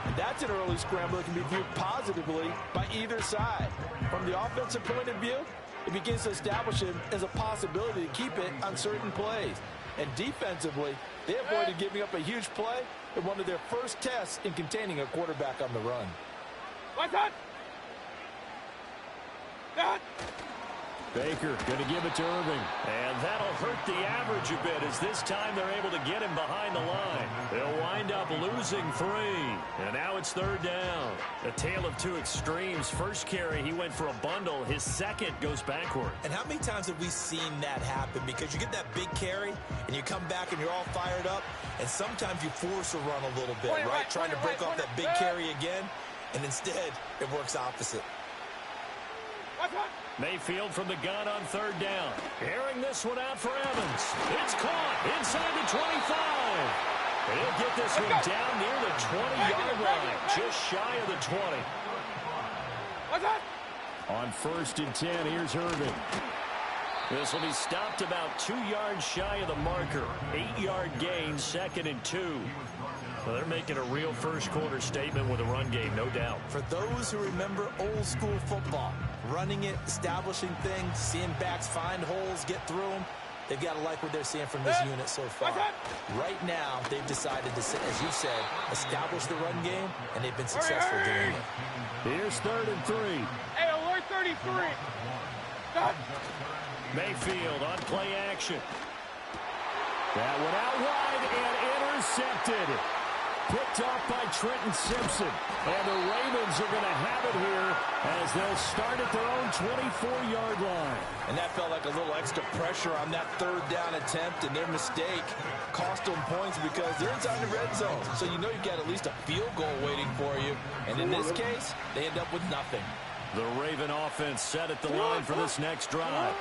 And that's an early scramble that can be viewed positively by either side. From the offensive point of view, it begins to establish him as a possibility to keep it on certain plays. And defensively, they avoided giving up a huge play in one of their first tests in containing a quarterback on the run. What's that? Baker going to give it to Irving. And that'll hurt the average a bit as this time they're able to get him behind the line. They'll wind up losing 3. And now it's 3rd down. A tale of two extremes. First carry, he went for a bundle. His second goes backward. And how many times have we seen that happen? Because you get that big carry, and you come back and you're all fired up, and sometimes you force a run a little bit, right? Trying to break off that big carry again, and instead it works opposite. Mayfield from the gun on 3rd down. Airing this one out for Evans. It's caught inside the 25. And he'll get this one down near the 20-yard line, just shy of the 20. On 1st and 10, here's Irving. This will be stopped about 2 yards shy of the marker. 8-yard gain, 2nd and 2. Well, they're making a real first-quarter statement with a run game, no doubt. For those who remember old-school football, running it, establishing things, seeing backs find holes, get through them, they've got to like what they're seeing from this unit so far. Right now, they've decided to, as you said, establish the run game, and they've been successful doing it. Here's 3rd and 3. Hey, alert 33. Stop. Mayfield on play action. That one out wide and intercepted. Picked off by Trenton Simpson. And the Ravens are going to have it here as they'll start at their own 24-yard line. And that felt like a little extra pressure on that 3rd down attempt, and their mistake cost them points because they're inside the red zone. So you know you've got at least a field goal waiting for you. And in this case, they end up with nothing. The Raven offense set at the line for this next drive.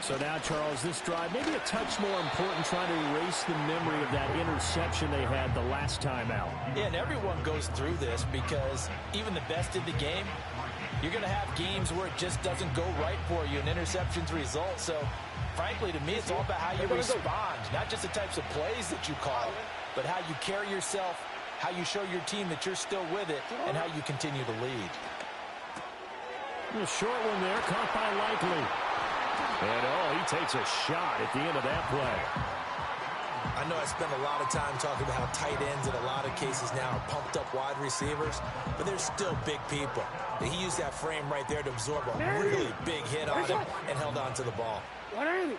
So now, Charles, this drive maybe a touch more important, trying to erase the memory of that interception they had the last time out. Yeah, and everyone goes through this because even the best in the game, you're going to have games where it just doesn't go right for you, and interceptions result. So, frankly, to me, it's all about how you respond, not just the types of plays that you call, but how you carry yourself, how you show your team that you're still with it, and how you continue to lead. A short one there, caught by Likely. And, he takes a shot at the end of that play. I know I spend a lot of time talking about how tight ends in a lot of cases now are pumped up wide receivers, but they're still big people. And he used that frame right there to absorb a really big hit on him and held on to the ball. A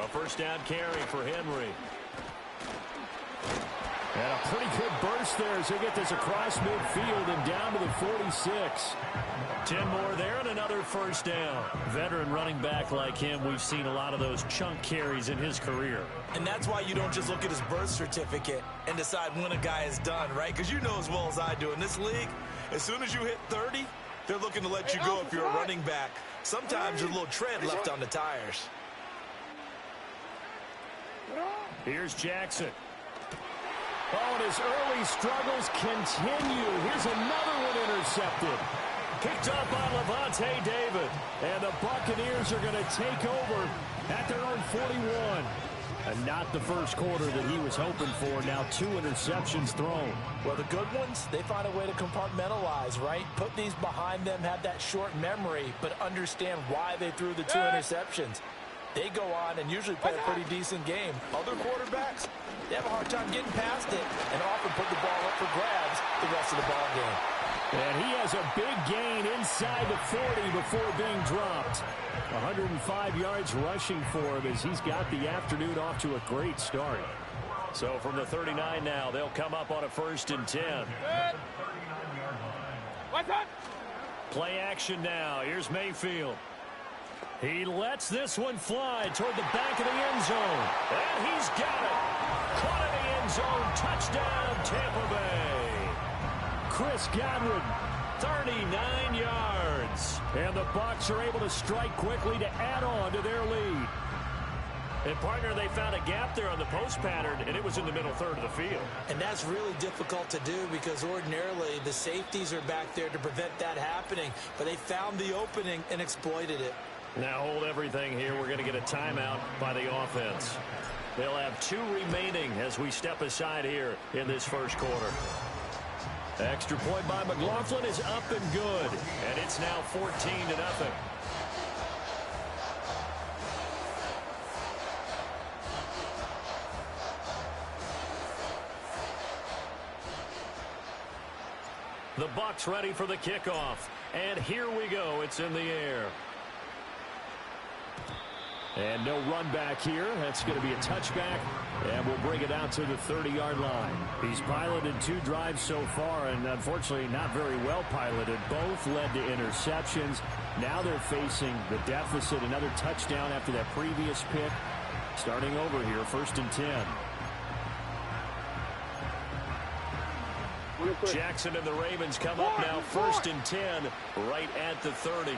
first down carry for Henry. And a pretty good burst there as they get this across midfield and down to the 46. 10 more there and another first down. Veteran running back like him, we've seen a lot of those chunk carries in his career. And that's why you don't just look at his birth certificate and decide when a guy is done, right? Because you know as well as I do, in this league, as soon as you hit 30, they're looking to let you go if you're a running back. Sometimes there's a little tread left on the tires. Here's Jackson. Oh, and his early struggles continue. Here's another one intercepted. Picked up by Levante David. And the Buccaneers are going to take over at their own 41. And not the first quarter that he was hoping for. Now 2 interceptions thrown. Well, the good ones, they find a way to compartmentalize, right? Put these behind them, have that short memory, but understand why they threw the 2 interceptions. They go on and usually play a pretty decent game. Other quarterbacks, they have a hard time getting past it and often put the ball up for grabs the rest of the ball game. And he has a big gain inside the 40 before being dropped. 105 yards rushing for him as he's got the afternoon off to a great start. So from the 39 now, they'll come up on a 1st and 10. Play action now. Here's Mayfield. He lets this one fly toward the back of the end zone. And he's got it. Caught in the end zone. Touchdown, Tampa Bay. Chris Godwin, 39 yards. And the Bucs are able to strike quickly to add on to their lead. And, partner, they found a gap there on the post pattern, and it was in the middle third of the field. And that's really difficult to do because ordinarily the safeties are back there to prevent that happening. But they found the opening and exploited it. Now hold everything here. We're going to get a timeout by the offense. They'll have 2 remaining as we step aside here in this first quarter. Extra point by McLaughlin is up and good. And it's now 14-0. The Bucs ready for the kickoff. And here we go. It's in the air. And no run back here. That's going to be a touchback. And we'll bring it out to the 30-yard line. He's piloted 2 drives so far, and unfortunately not very well piloted. Both led to interceptions. Now they're facing the deficit. Another touchdown after that previous pick. Starting over here, 1st and 10. Jackson and the Ravens come up now, 1st and 10, right at the 30.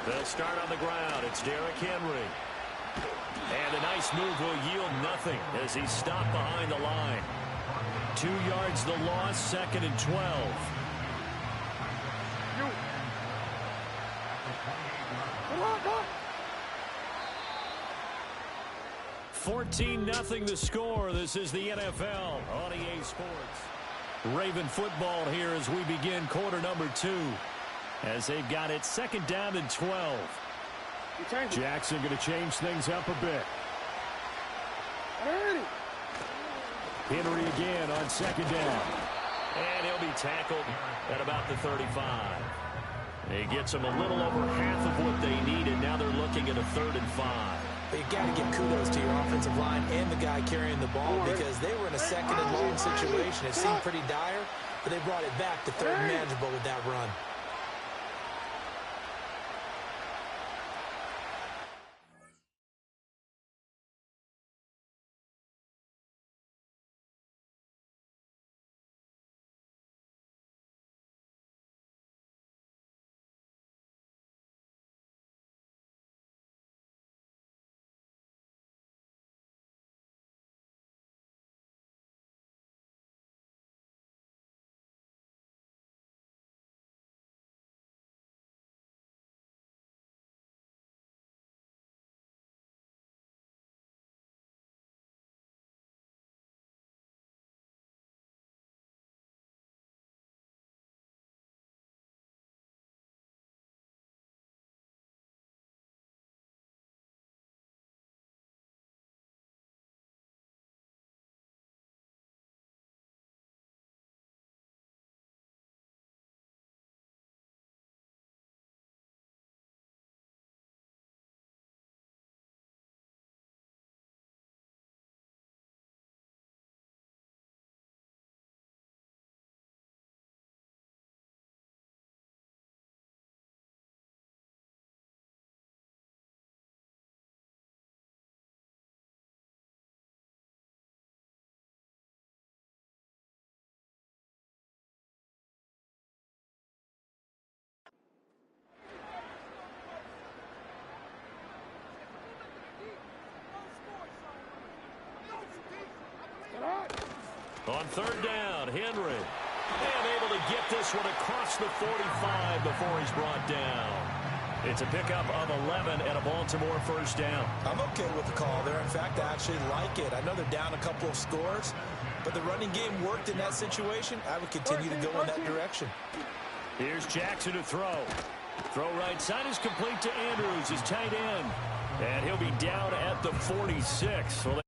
They'll start on the ground. It's Derrick Henry. And a nice move will yield nothing as he's stopped behind the line. 2 yards the loss, 2nd and 12. 14-0 the score. This is the NFL on EA Sports. Raven football here as we begin quarter number 2. As they've got it 2nd down and 12. Jackson going to change things up a bit. Henry again on 2nd down. And he'll be tackled at about the 35. He gets them a little over half of what they needed. Now they're looking at a 3rd and 5. You got to give kudos to your offensive line and the guy carrying the ball because they were in a 2nd and long situation. It seemed pretty dire, but they brought it back to 3rd and manageable with that run. On 3rd down, Henry. And able to get this one across the 45 before he's brought down. It's a pickup of 11 and a Baltimore 1st down. I'm okay with the call there. In fact, I actually like it. I know they're down a couple of scores, but the running game worked in that situation. I would continue to go in that direction. Here's Jackson to throw. Throw right side is complete to Andrews, his tight end. And he'll be down at the 46. Well,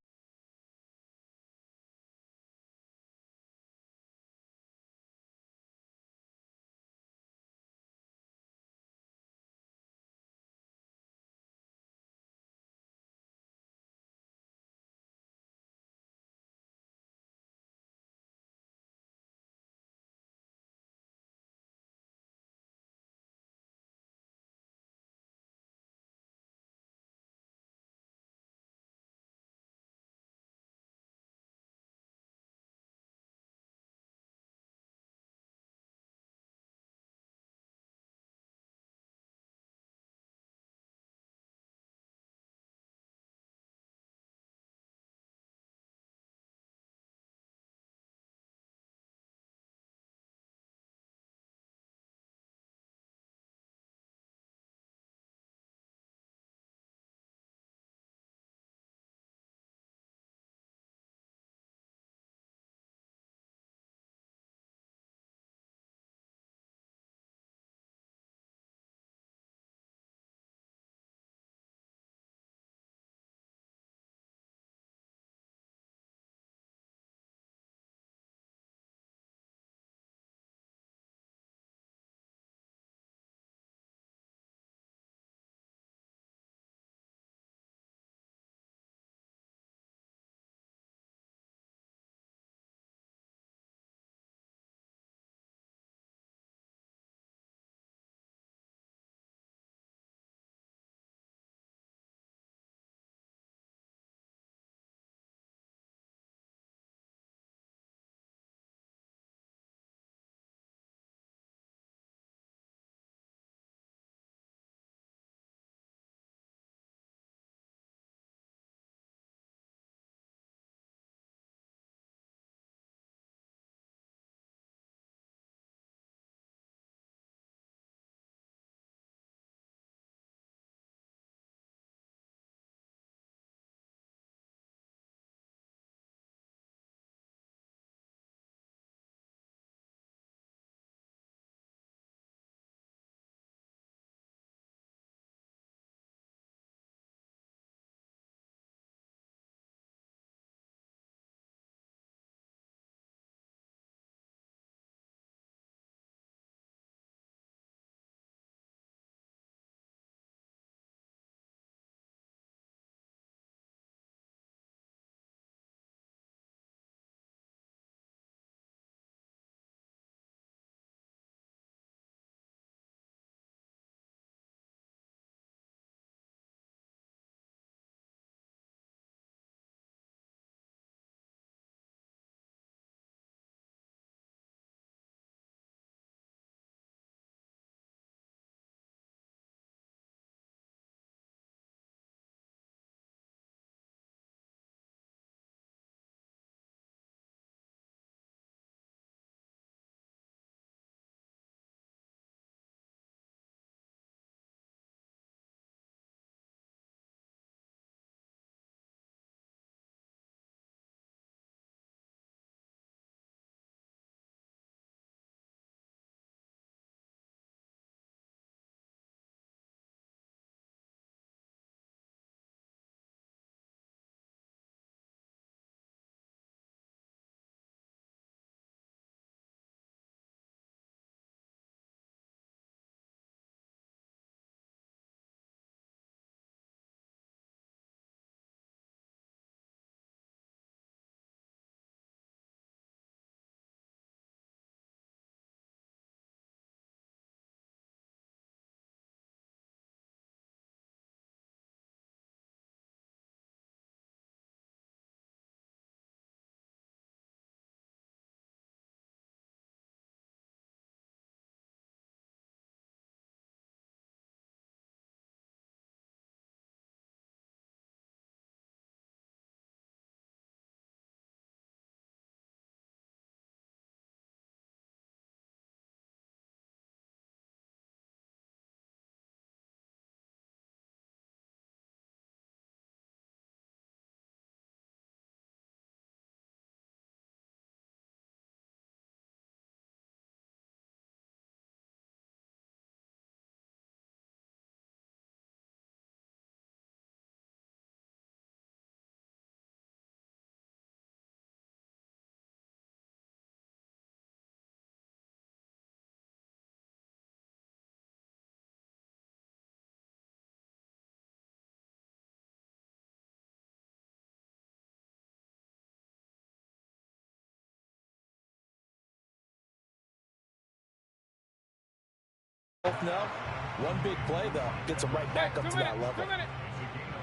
No. One big play, though, gets them right back up to that level.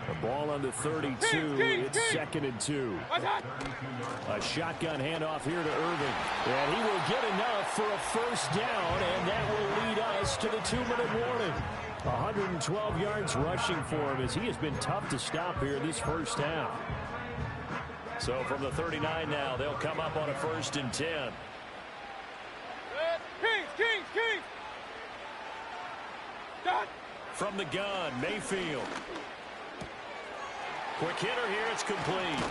The ball on the 32. It's 2nd and 2. A shotgun handoff here to Irving. And he will get enough for a first down, and that will lead us to the 2-minute warning. 112 yards rushing for him as he has been tough to stop here this first half. So from the 39 now, they'll come up on a 1st and 10. Kings! Done. From the gun, Mayfield. Quick hitter here, it's complete.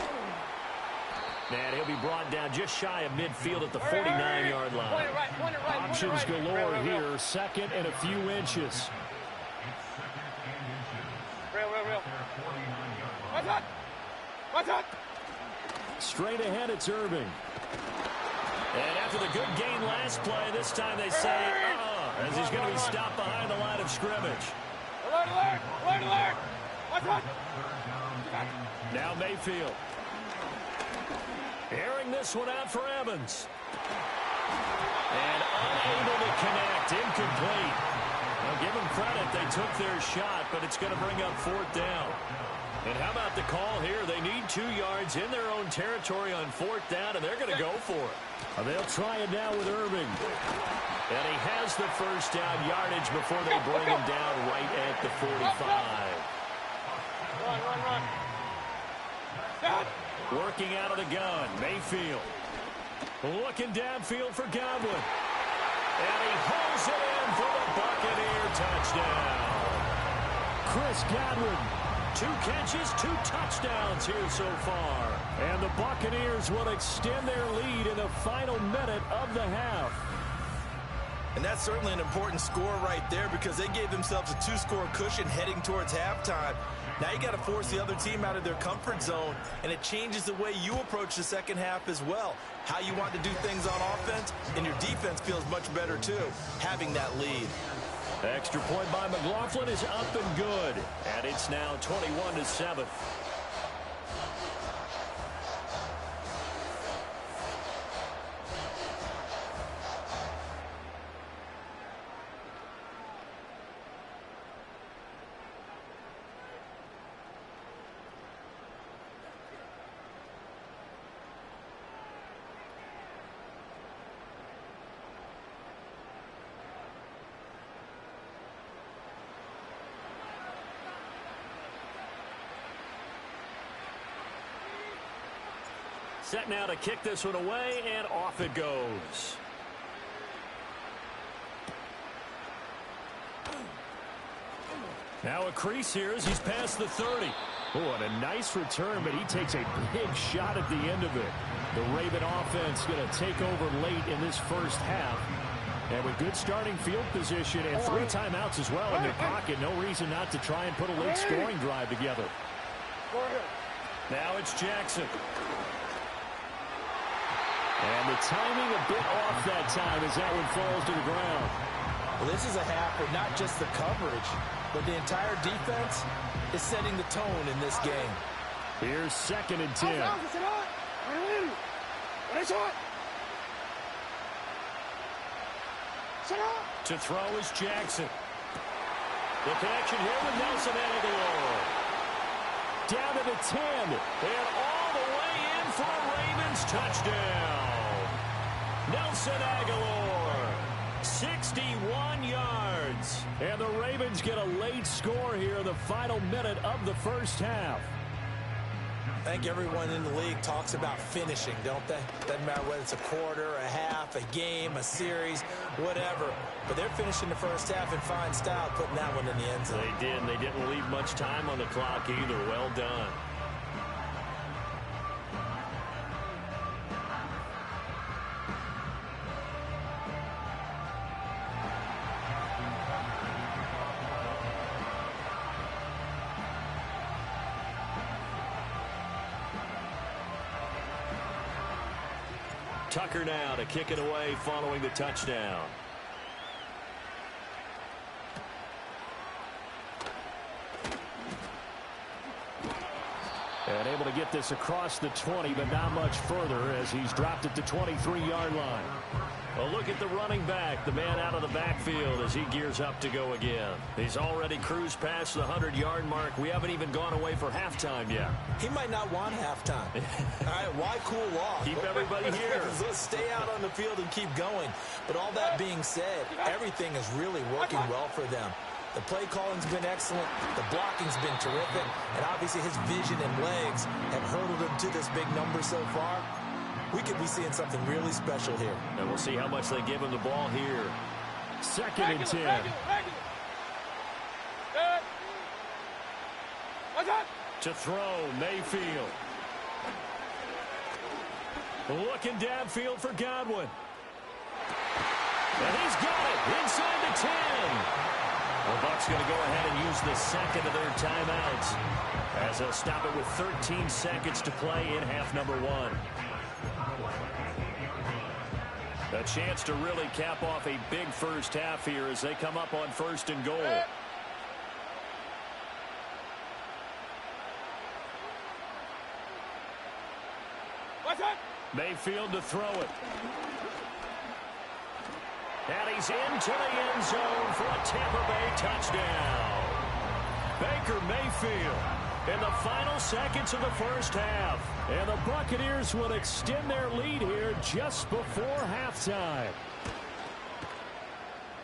And he'll be brought down just shy of midfield at the 49-yard line. Point it right. Options galore here, 2nd and a few inches. Real. What's up? Straight ahead, it's Irving. And after the good gain last play, this time they say, as he's going to be stopped behind the line of scrimmage. Alert! What's up? Now Mayfield. Airing this one out for Evans. And unable to connect, incomplete. Now give them credit, they took their shot, but it's going to bring up 4th down. And how about the call here? They need 2 yards in their own territory on 4th down, and they're going to go for it. They'll try it now with Irving. And he has the first down yardage before they bring him down right at the 45. Run. Working out of the gun, Mayfield. Looking downfield for Godwin. And he holds it in for the Buccaneer touchdown. Chris Godwin. 2 catches, 2 touchdowns here so far. And the Buccaneers will extend their lead in the final minute of the half. And that's certainly an important score right there because they gave themselves a 2-score cushion heading towards halftime. Now you got to force the other team out of their comfort zone, and it changes the way you approach the second half as well. How you want to do things on offense, and your defense feels much better too, having that lead. Extra point by McLaughlin is up and good, and it's now 21-7. Set now to kick this one away, and off it goes. Now a crease here as he's past the 30. Oh, and a nice return, but he takes a big shot at the end of it. The Raven offense going to take over late in this first half. And with good starting field position and 3 timeouts as well in their pocket, no reason not to try and put a late scoring drive together. Now it's Jackson. And the timing a bit off that time as that one falls to the ground. Well, this is a half where not just the coverage, but the entire defense is setting the tone in this game. Here's 2nd and 10. To throw is Jackson. The connection here with Nelson Aguilar. Down to the 10. And all the way in for a Ravens touchdown. Nelson Aguilar, 61 yards. And the Ravens get a late score here in the final minute of the first half. I think everyone in the league talks about finishing, don't they? Doesn't matter whether it's a quarter, a half, a game, a series, whatever. But they're finishing the first half in fine style, putting that one in the end zone. They did, and they didn't leave much time on the clock either. Well done. Tucker now to kick it away following the touchdown. And able to get get this across the 20, but not much further as he's dropped it to 23-yard line. A look at the running back, the man out of the backfield as he gears up to go again. He's already cruised past the 100-yard mark. We haven't even gone away for halftime yet. He might not want halftime. All right, why cool off? Keep everybody here. Let's stay out on the field and keep going. But all that being said, everything is really working well for them. The play calling's been excellent. The blocking's been terrific. And obviously his vision and legs have hurdled him to this big number so far. We could be seeing something really special here. And we'll see how much they give him the ball here. 2nd and 10. To throw, Mayfield. Looking downfield for Godwin. And he's got it inside the 10. The Bucs going to go ahead and use the second of their timeouts as they'll stop it with 13 seconds to play in half number 1. A chance to really cap off a big first half here as they come up on 1st and goal. Mayfield to throw it. And he's into the end zone for a Tampa Bay touchdown. Baker Mayfield in the final seconds of the first half. And the Buccaneers will extend their lead here just before halftime.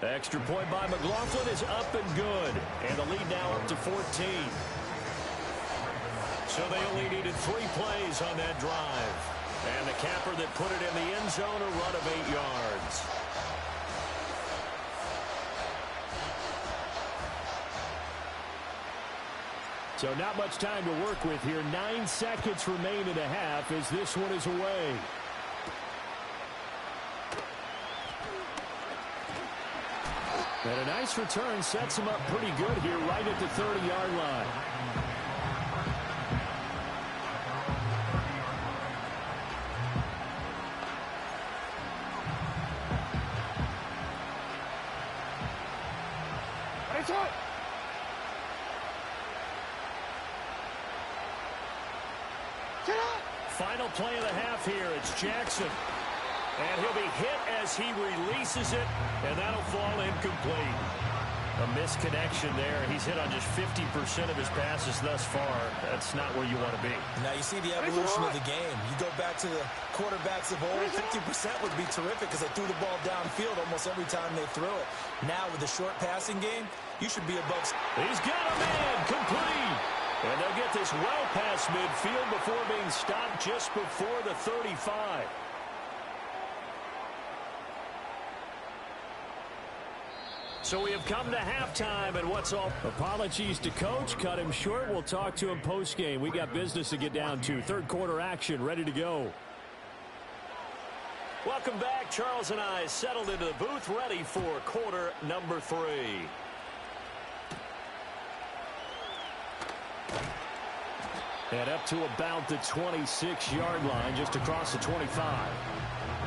The extra point by McLaughlin is up and good. And the lead now up to 14. So they only needed 3 plays on that drive. And the capper that put it in the end zone, a run of 8 yards. So not much time to work with here. 9 seconds remain in the half as this one is away. And a nice return sets him up pretty good here right at the 30-yard line. Final play of the half here. It's Jackson. And he'll be hit as he releases it, and that'll fall incomplete. A misconnection there. He's hit on just 50% of his passes thus far. That's not where you want to be. Now you see the evolution of the game. You go back to the quarterbacks of old, 50% would be terrific because they threw the ball downfield almost every time they threw it. Now with the short passing game, you should be above. He's got a man complete. And they'll get this well past midfield before being stopped just before the 35. So we have come to halftime, and what's all... Apologies to Coach. Cut him short. We'll talk to him post-game. We got business to get down to. Third quarter action ready to go. Welcome back. Charles and I settled into the booth ready for quarter number 3. And up to about the 26-yard line, just across the 25.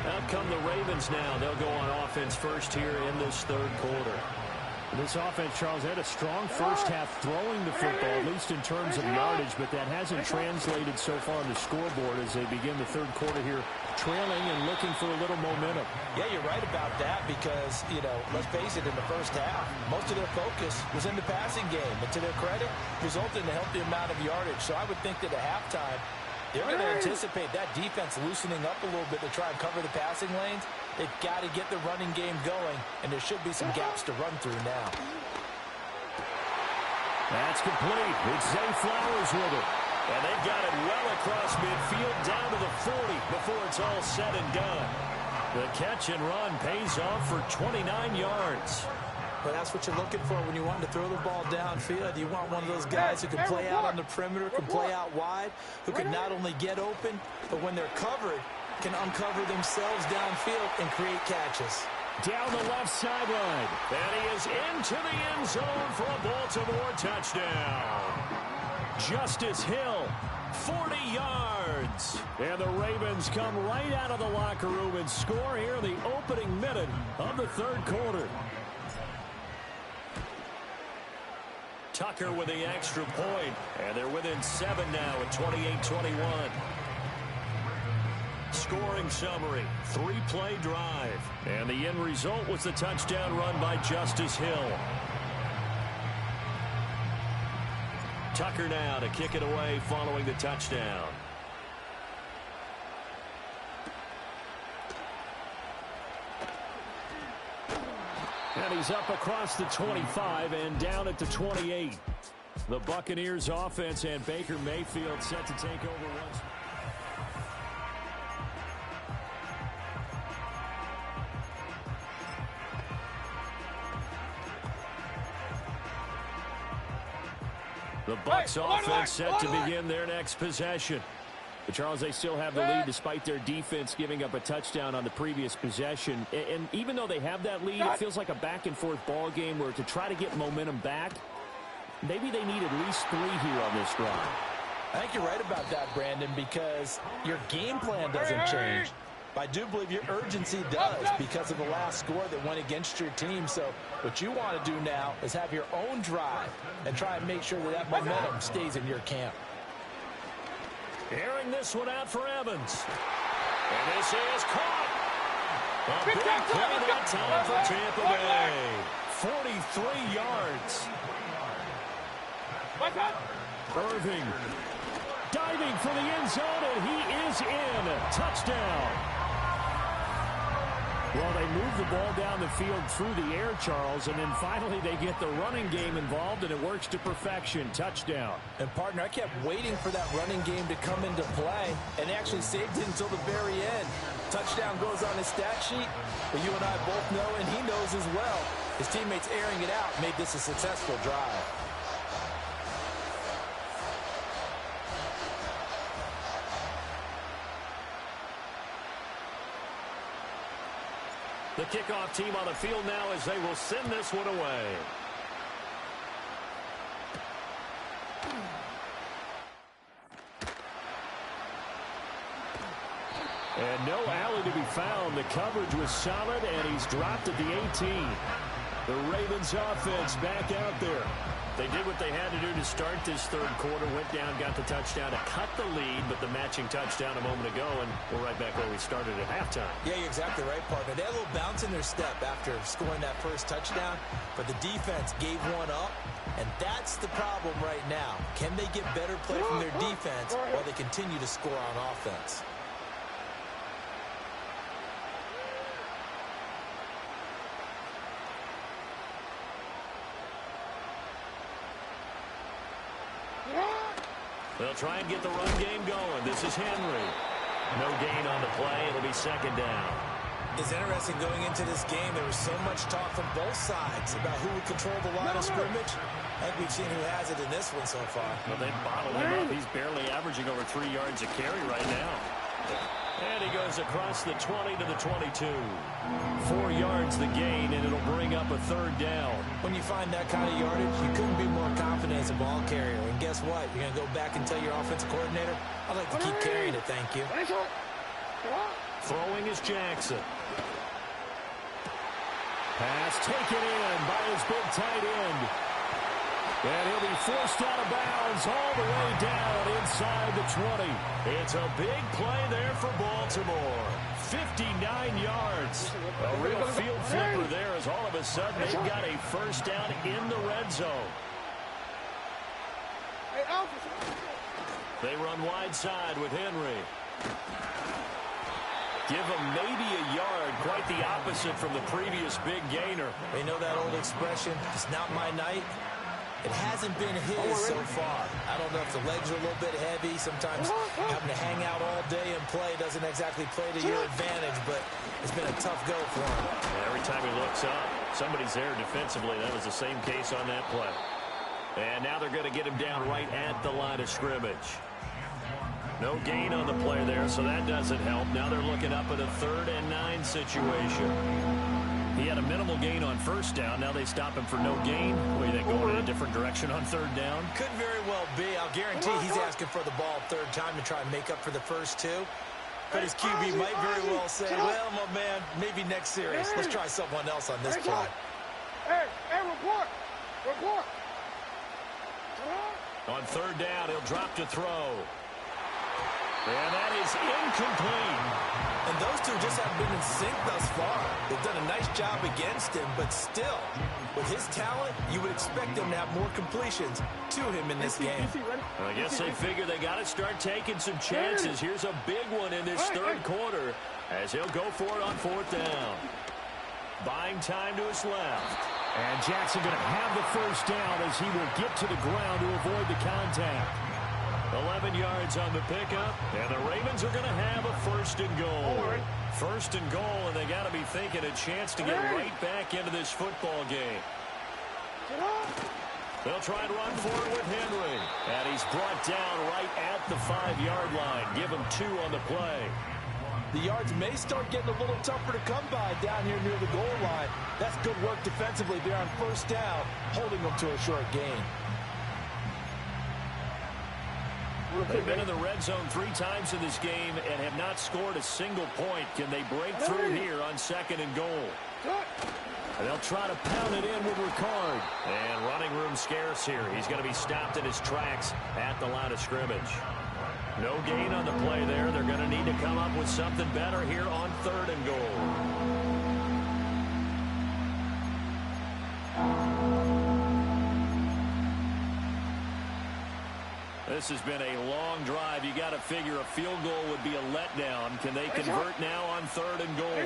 Out come the Ravens now. They'll go on offense first here in this third quarter. This offense, Charles, had a strong first half throwing the football, at least in terms of yardage, but that hasn't translated so far on the scoreboard as they begin the third quarter here, trailing and looking for a little momentum. Yeah, you're right about that because, you know, let's face it, in the first half, most of their focus was in the passing game. And to their credit, resulted in a healthy amount of yardage. So I would think that at halftime, they're going to anticipate that defense loosening up a little bit to try and cover the passing lanes. They've got to get the running game going, and there should be some gaps to run through now. That's complete. It's Zay Flowers with it. And they've got it well across midfield down to the 40 before it's all said and done. The catch and run pays off for 29 yards. But that's what you're looking for when you want to throw the ball downfield. You want one of those guys who can play out on the perimeter, can play out wide, who can not only get open, but when they're covered, can uncover themselves downfield and create catches. Down the left sideline. And he is into the end zone for a Baltimore touchdown. Justice Hill, 40 yards. And the Ravens come right out of the locker room and score here in the opening minute of the third quarter. Tucker with the extra point, and they're within 7 now at 28-21. Scoring summary, 3-play drive, and the end result was the touchdown run by Justice Hill. Tucker now to kick it away following the touchdown. And he's up across the 25 and down at the 28. The Buccaneers offense and Baker Mayfield set to take over once. The Bucs offense set to begin their next possession. But Charles, they still have the lead despite their defense giving up a touchdown on the previous possession. And even though they have that lead, it feels like a back-and-forth ball game where to try to get momentum back, maybe they need at least 3 here on this drive. I think you're right about that, Brandon, because your game plan doesn't change. But I do believe your urgency does because of the last score that went against your team. So what you want to do now is have your own drive and try and make sure that that momentum stays in your camp. Airing this one out for Evans. And this is caught. A big play that time for Tampa Bay. 43 yards. Irving diving for the end zone, and he is in. Touchdown. Well, they move the ball down the field through the air, Charles, and then finally they get the running game involved, and it works to perfection. Touchdown. And, partner, I kept waiting for that running game to come into play and actually saved it until the very end. Touchdown goes on his stat sheet, but you and I both know, and he knows as well, his teammates airing it out made this a successful drive. The kickoff team on the field now as they will send this one away. And no alley to be found. The coverage was solid, and he's dropped at the 18. The Ravens offense back out there. They did what they had to do to start this third quarter. Went down, got the touchdown to cut the lead, but the matching touchdown a moment ago, and we're right back where we started at halftime. Yeah, you're exactly right, partner. They had a little bounce in their step after scoring that first touchdown, but the defense gave one up, and that's the problem right now. Can they get better play from their defense while they continue to score on offense? They'll try and get the run game going. This is Henry. No gain on the play. It'll be second down. It's interesting going into this game. There was so much talk from both sides about who would control the line of scrimmage. I think we've seen who has it in this one so far. Well, they bottled him up. He's barely averaging over 3 yards a carry right now. And he goes across the 20 to the 22. 4 yards the gain, and it'll bring up a third down. When you find that kind of yardage, you couldn't be more confident as a ball carrier. And guess what? You're going to go back and tell your offensive coordinator, I'd like to keep carrying it, thank you. Throwing is Jackson. Pass taken in by his big tight end. And he'll be forced out of bounds all the way down inside the 20. It's a big play there for Baltimore. 59 yards. A real field flipper there as all of a sudden they've got a first down in the red zone. They run wide side with Henry. Give him maybe a yard, quite the opposite from the previous big gainer. They know that old expression, it's not my night. It hasn't been his so far. I don't know if the legs are a little bit heavy. Sometimes having to hang out all day and play doesn't exactly play to your advantage, but it's been a tough go for him. And every time he looks up, somebody's there defensively. That was the same case on that play. And now they're going to get him down right at the line of scrimmage. No gain on the play there, so that doesn't help. Now they're looking up at a 3rd and 9 situation. He had a minimal gain on first down. Now they stop him for no gain. What do you think, going in a different direction on 3rd down? Could very well be. I'll guarantee he's asking for the ball 3rd time to try and make up for the first 2. But his QB might very well say, well, my man, maybe next series. Let's try someone else on this play. Hey, report! Report! On third down, he'll drop to throw. And that is incomplete. And those two just haven't been in sync thus far. They've done a nice job against him, but still, with his talent, you would expect them to have more completions to him in this game. I guess they figure they got to start taking some chances. Here's a big one in this third quarter as he'll go for it on fourth down. Buying time to his left. And Jackson going to have the first down as he will get to the ground to avoid the contact. 11 yards on the pickup, and the Ravens are going to have a first and goal. First and goal, and they got to be thinking a chance to get right back into this football game. They'll try and run for it with Henry, and he's brought down right at the 5-yard line. Give him 2 on the play. The yards may start getting a little tougher to come by down here near the goal line. That's good work defensively there on first down, holding them to a short gain. They've been in the red zone 3 times in this game and have not scored a single point. Can they break through here on second and goal? And they'll try to pound it in with Ricard. And running room scarce here. He's going to be stopped in his tracks at the line of scrimmage. No gain on the play there. They're going to need to come up with something better here on third and goal. This has been a long drive. You got to figure a field goal would be a letdown. Can they convert now on third and goal?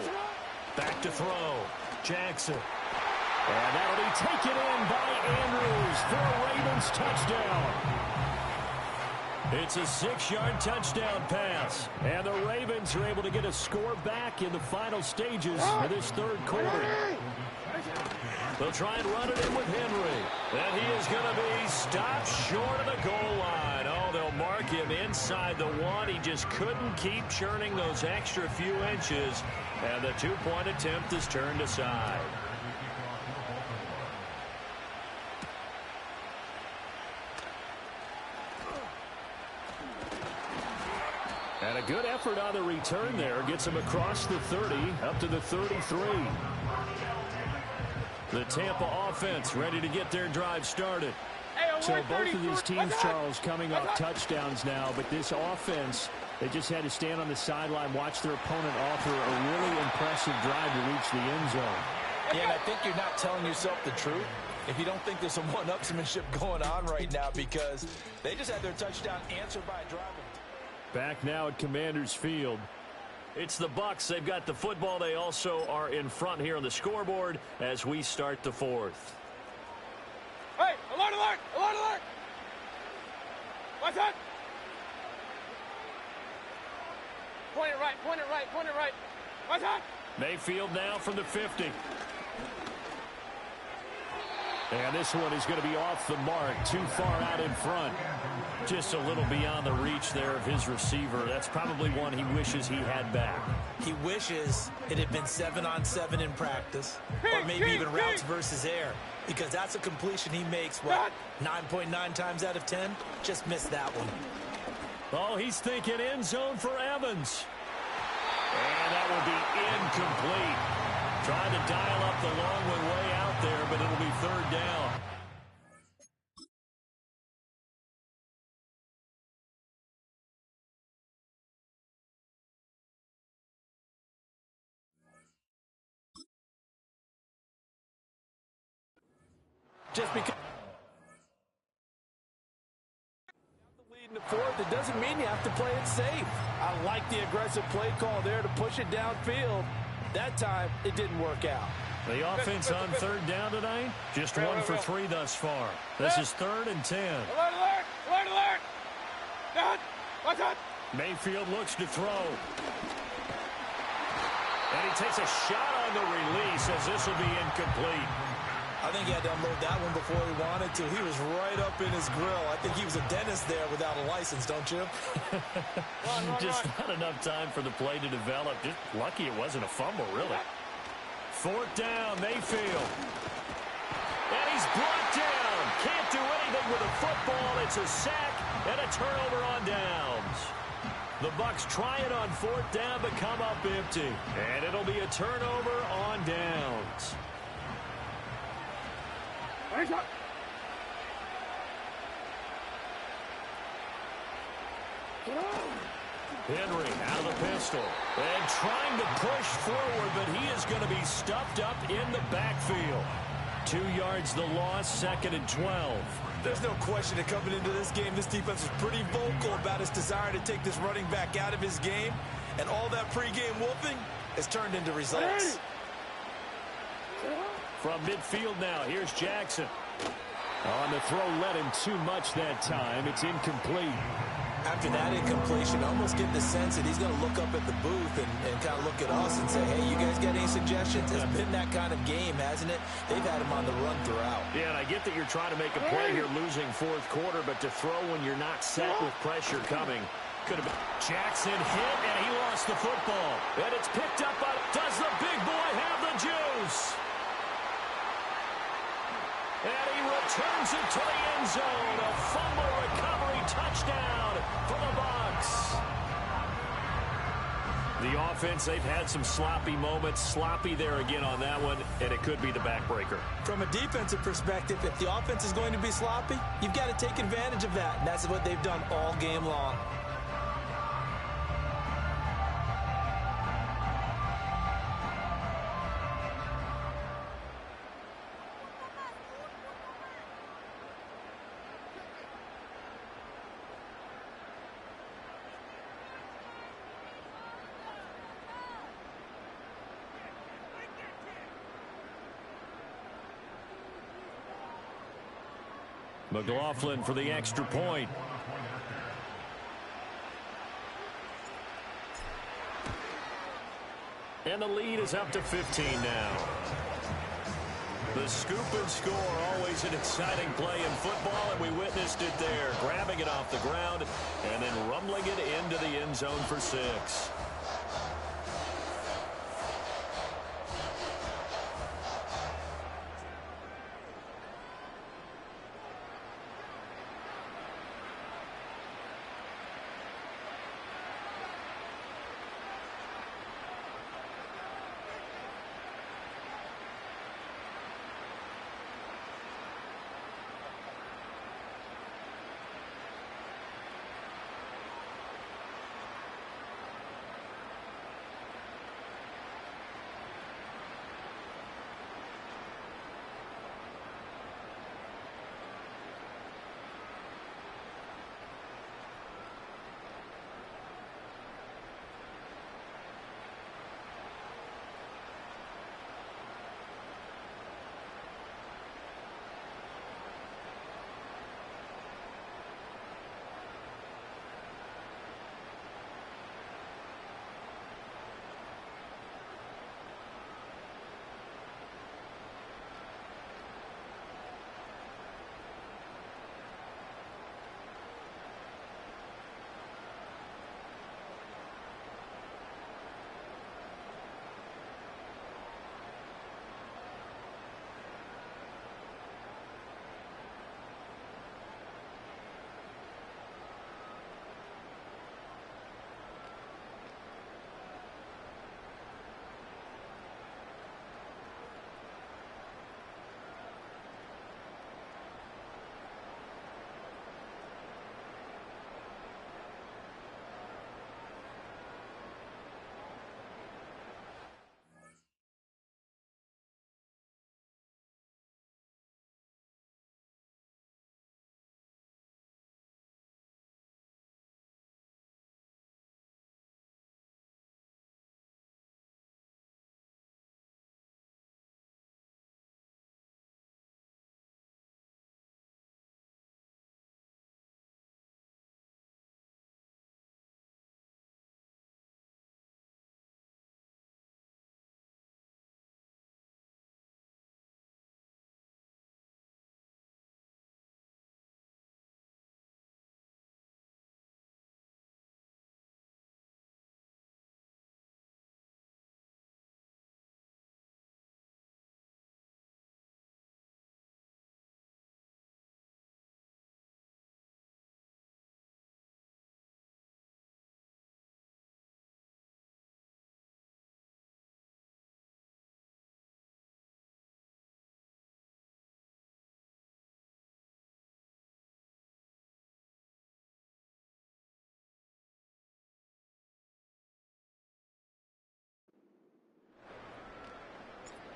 Back to throw. Jackson. And that'll be taken in by Andrews for a Ravens touchdown. It's a 6-yard touchdown pass. And the Ravens are able to get a score back in the final stages of this third quarter. They'll try and run it in with Henry. And he is going to be stopped short of the goal line. Oh, they'll mark him inside the 1. He just couldn't keep churning those extra few inches. And the 2-point attempt is turned aside. And a good effort on the return there. Gets him across the 30, up to the 33. The Tampa offense ready to get their drive started. So both of these teams, Charles, coming off touchdowns now, but this offense, they just had to stand on the sideline, watch their opponent offer a really impressive drive to reach the end zone. Yeah, and I think you're not telling yourself the truth if you don't think there's some one-upsmanship going on right now, because they just had their touchdown answered by a drive. Back now at Commanders Field. It's the Bucs. They've got the football. They also are in front here on the scoreboard as we start the fourth. Hey, alert, alert, alert, alert! What's that? Point it right, point it right, point it right. What's that? Mayfield now from the 50. And this one is going to be off the mark, too far out in front. Just a little beyond the reach there of his receiver. That's probably one he wishes he had back. He wishes it had been 7-on-7 in practice, or maybe even routes versus air, because that's a completion he makes, what, 9.9 times out of 10? Just missed that one. Oh, he's thinking end zone for Evans. And that will be incomplete. Trying to dial up the long way out there, but it'll be third down. Just because lead in the fourth, it doesn't mean you have to play it safe. I like the aggressive play call there to push it downfield. That time, it didn't work out. The offense on third down tonight, just 1 for 3 thus far. This is 3rd and 10. Alert, alert, alert, alert! Dad, what's that? Mayfield looks to throw. And he takes a shot on the release as this will be incomplete. I think he had to unload that one before he wanted to. He was right up in his grill. I think he was a dentist there without a license, don't you? Just not enough time for the play to develop. Just lucky it wasn't a fumble, really. 4th down, Mayfield. And he's brought down. Can't do anything with a football. It's a sack and a turnover on downs. The Bucs try it on 4th down, but come up empty. And it'll be a turnover on downs. Henry out of the pistol and trying to push forward, but he is going to be stuffed up in the backfield. 2 yards the loss, 2nd and 12. There's no question that coming into this game, this defense was pretty vocal about its desire to take this running back out of his game, and all that pregame wolfing has turned into results. From midfield now, here's Jackson. On the throw, led him too much that time. It's incomplete. After that incompletion, I almost get the sense that he's going to look up at the booth and kind of look at us and say, hey, you guys got any suggestions? It's been that kind of game, hasn't it? They've had him on the run throughout. Yeah, and I get that you're trying to make a play here losing 4th quarter, but to throw when you're not set with pressure coming could have been. Jackson hit, and he lost the football. And it's picked up by, does the big boy have the juice? And he returns it to the end zone. A fumble recovery touchdown for the Bucs. The offense, they've had some sloppy moments. Sloppy there again on that one, and it could be the backbreaker. From a defensive perspective, if the offense is going to be sloppy, you've got to take advantage of that. And that's what they've done all game long. McLaughlin for the extra point. And the lead is up to 15 now. The scoop and score, always an exciting play in football, and we witnessed it there. Grabbing it off the ground and then rumbling it into the end zone for 6.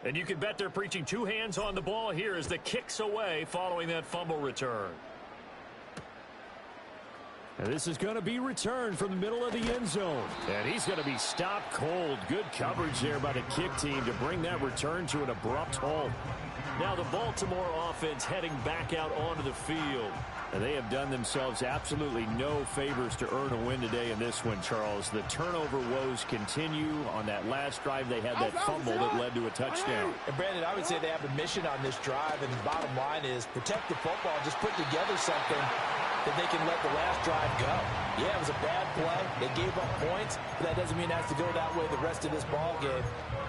And you can bet they're preaching two hands on the ball here as the kick's away following that fumble return. And this is going to be returned from the middle of the end zone. And he's going to be stopped cold. Good coverage there by the kick team to bring that return to an abrupt halt. Now the Baltimore offense heading back out onto the field. And they have done themselves absolutely no favors to earn a win today in this one, Charles. The turnover woes continue. On that last drive, they had that fumble that led to a touchdown. And Brandon, I would say they have a mission on this drive, and the bottom line is protect the football. Just put together something that they can let the last drive go. Yeah, it was a bad play. They gave up points, but that doesn't mean it has to go that way the rest of this ball game.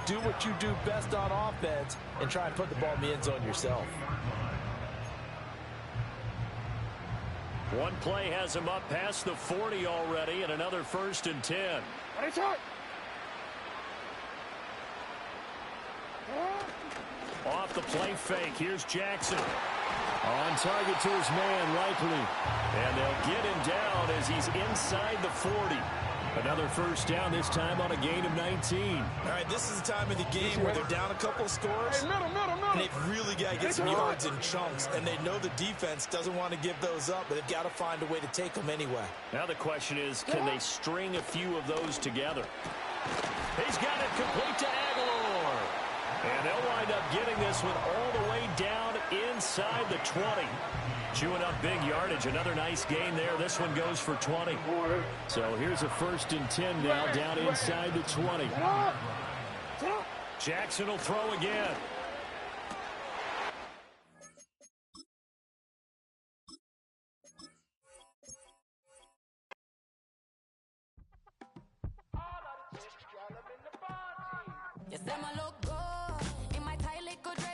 Do what you do best on offense and try and put the ball in the end zone yourself. One play has him up past the 40 already, and another 1st and 10. Off the play fake, here's Jackson. On target to his man, likely. And they'll get him down as he's inside the 40. Another 1st down, this time on a gain of 19. All right, this is the time of the game where they're down a couple of scores, and they've really got to get some yards in chunks, and they know the defense doesn't want to give those up, but they've got to find a way to take them anyway. Now the question is, can they string a few of those together? He's got it complete to Aguilar. And they'll wind up getting this one all the way down inside the 20. Chewing up big yardage. Another nice gain there. This one goes for 20. So here's a 1st and 10 now down inside the 20. Jackson will throw again. Yes, them a look good in my tight little dress.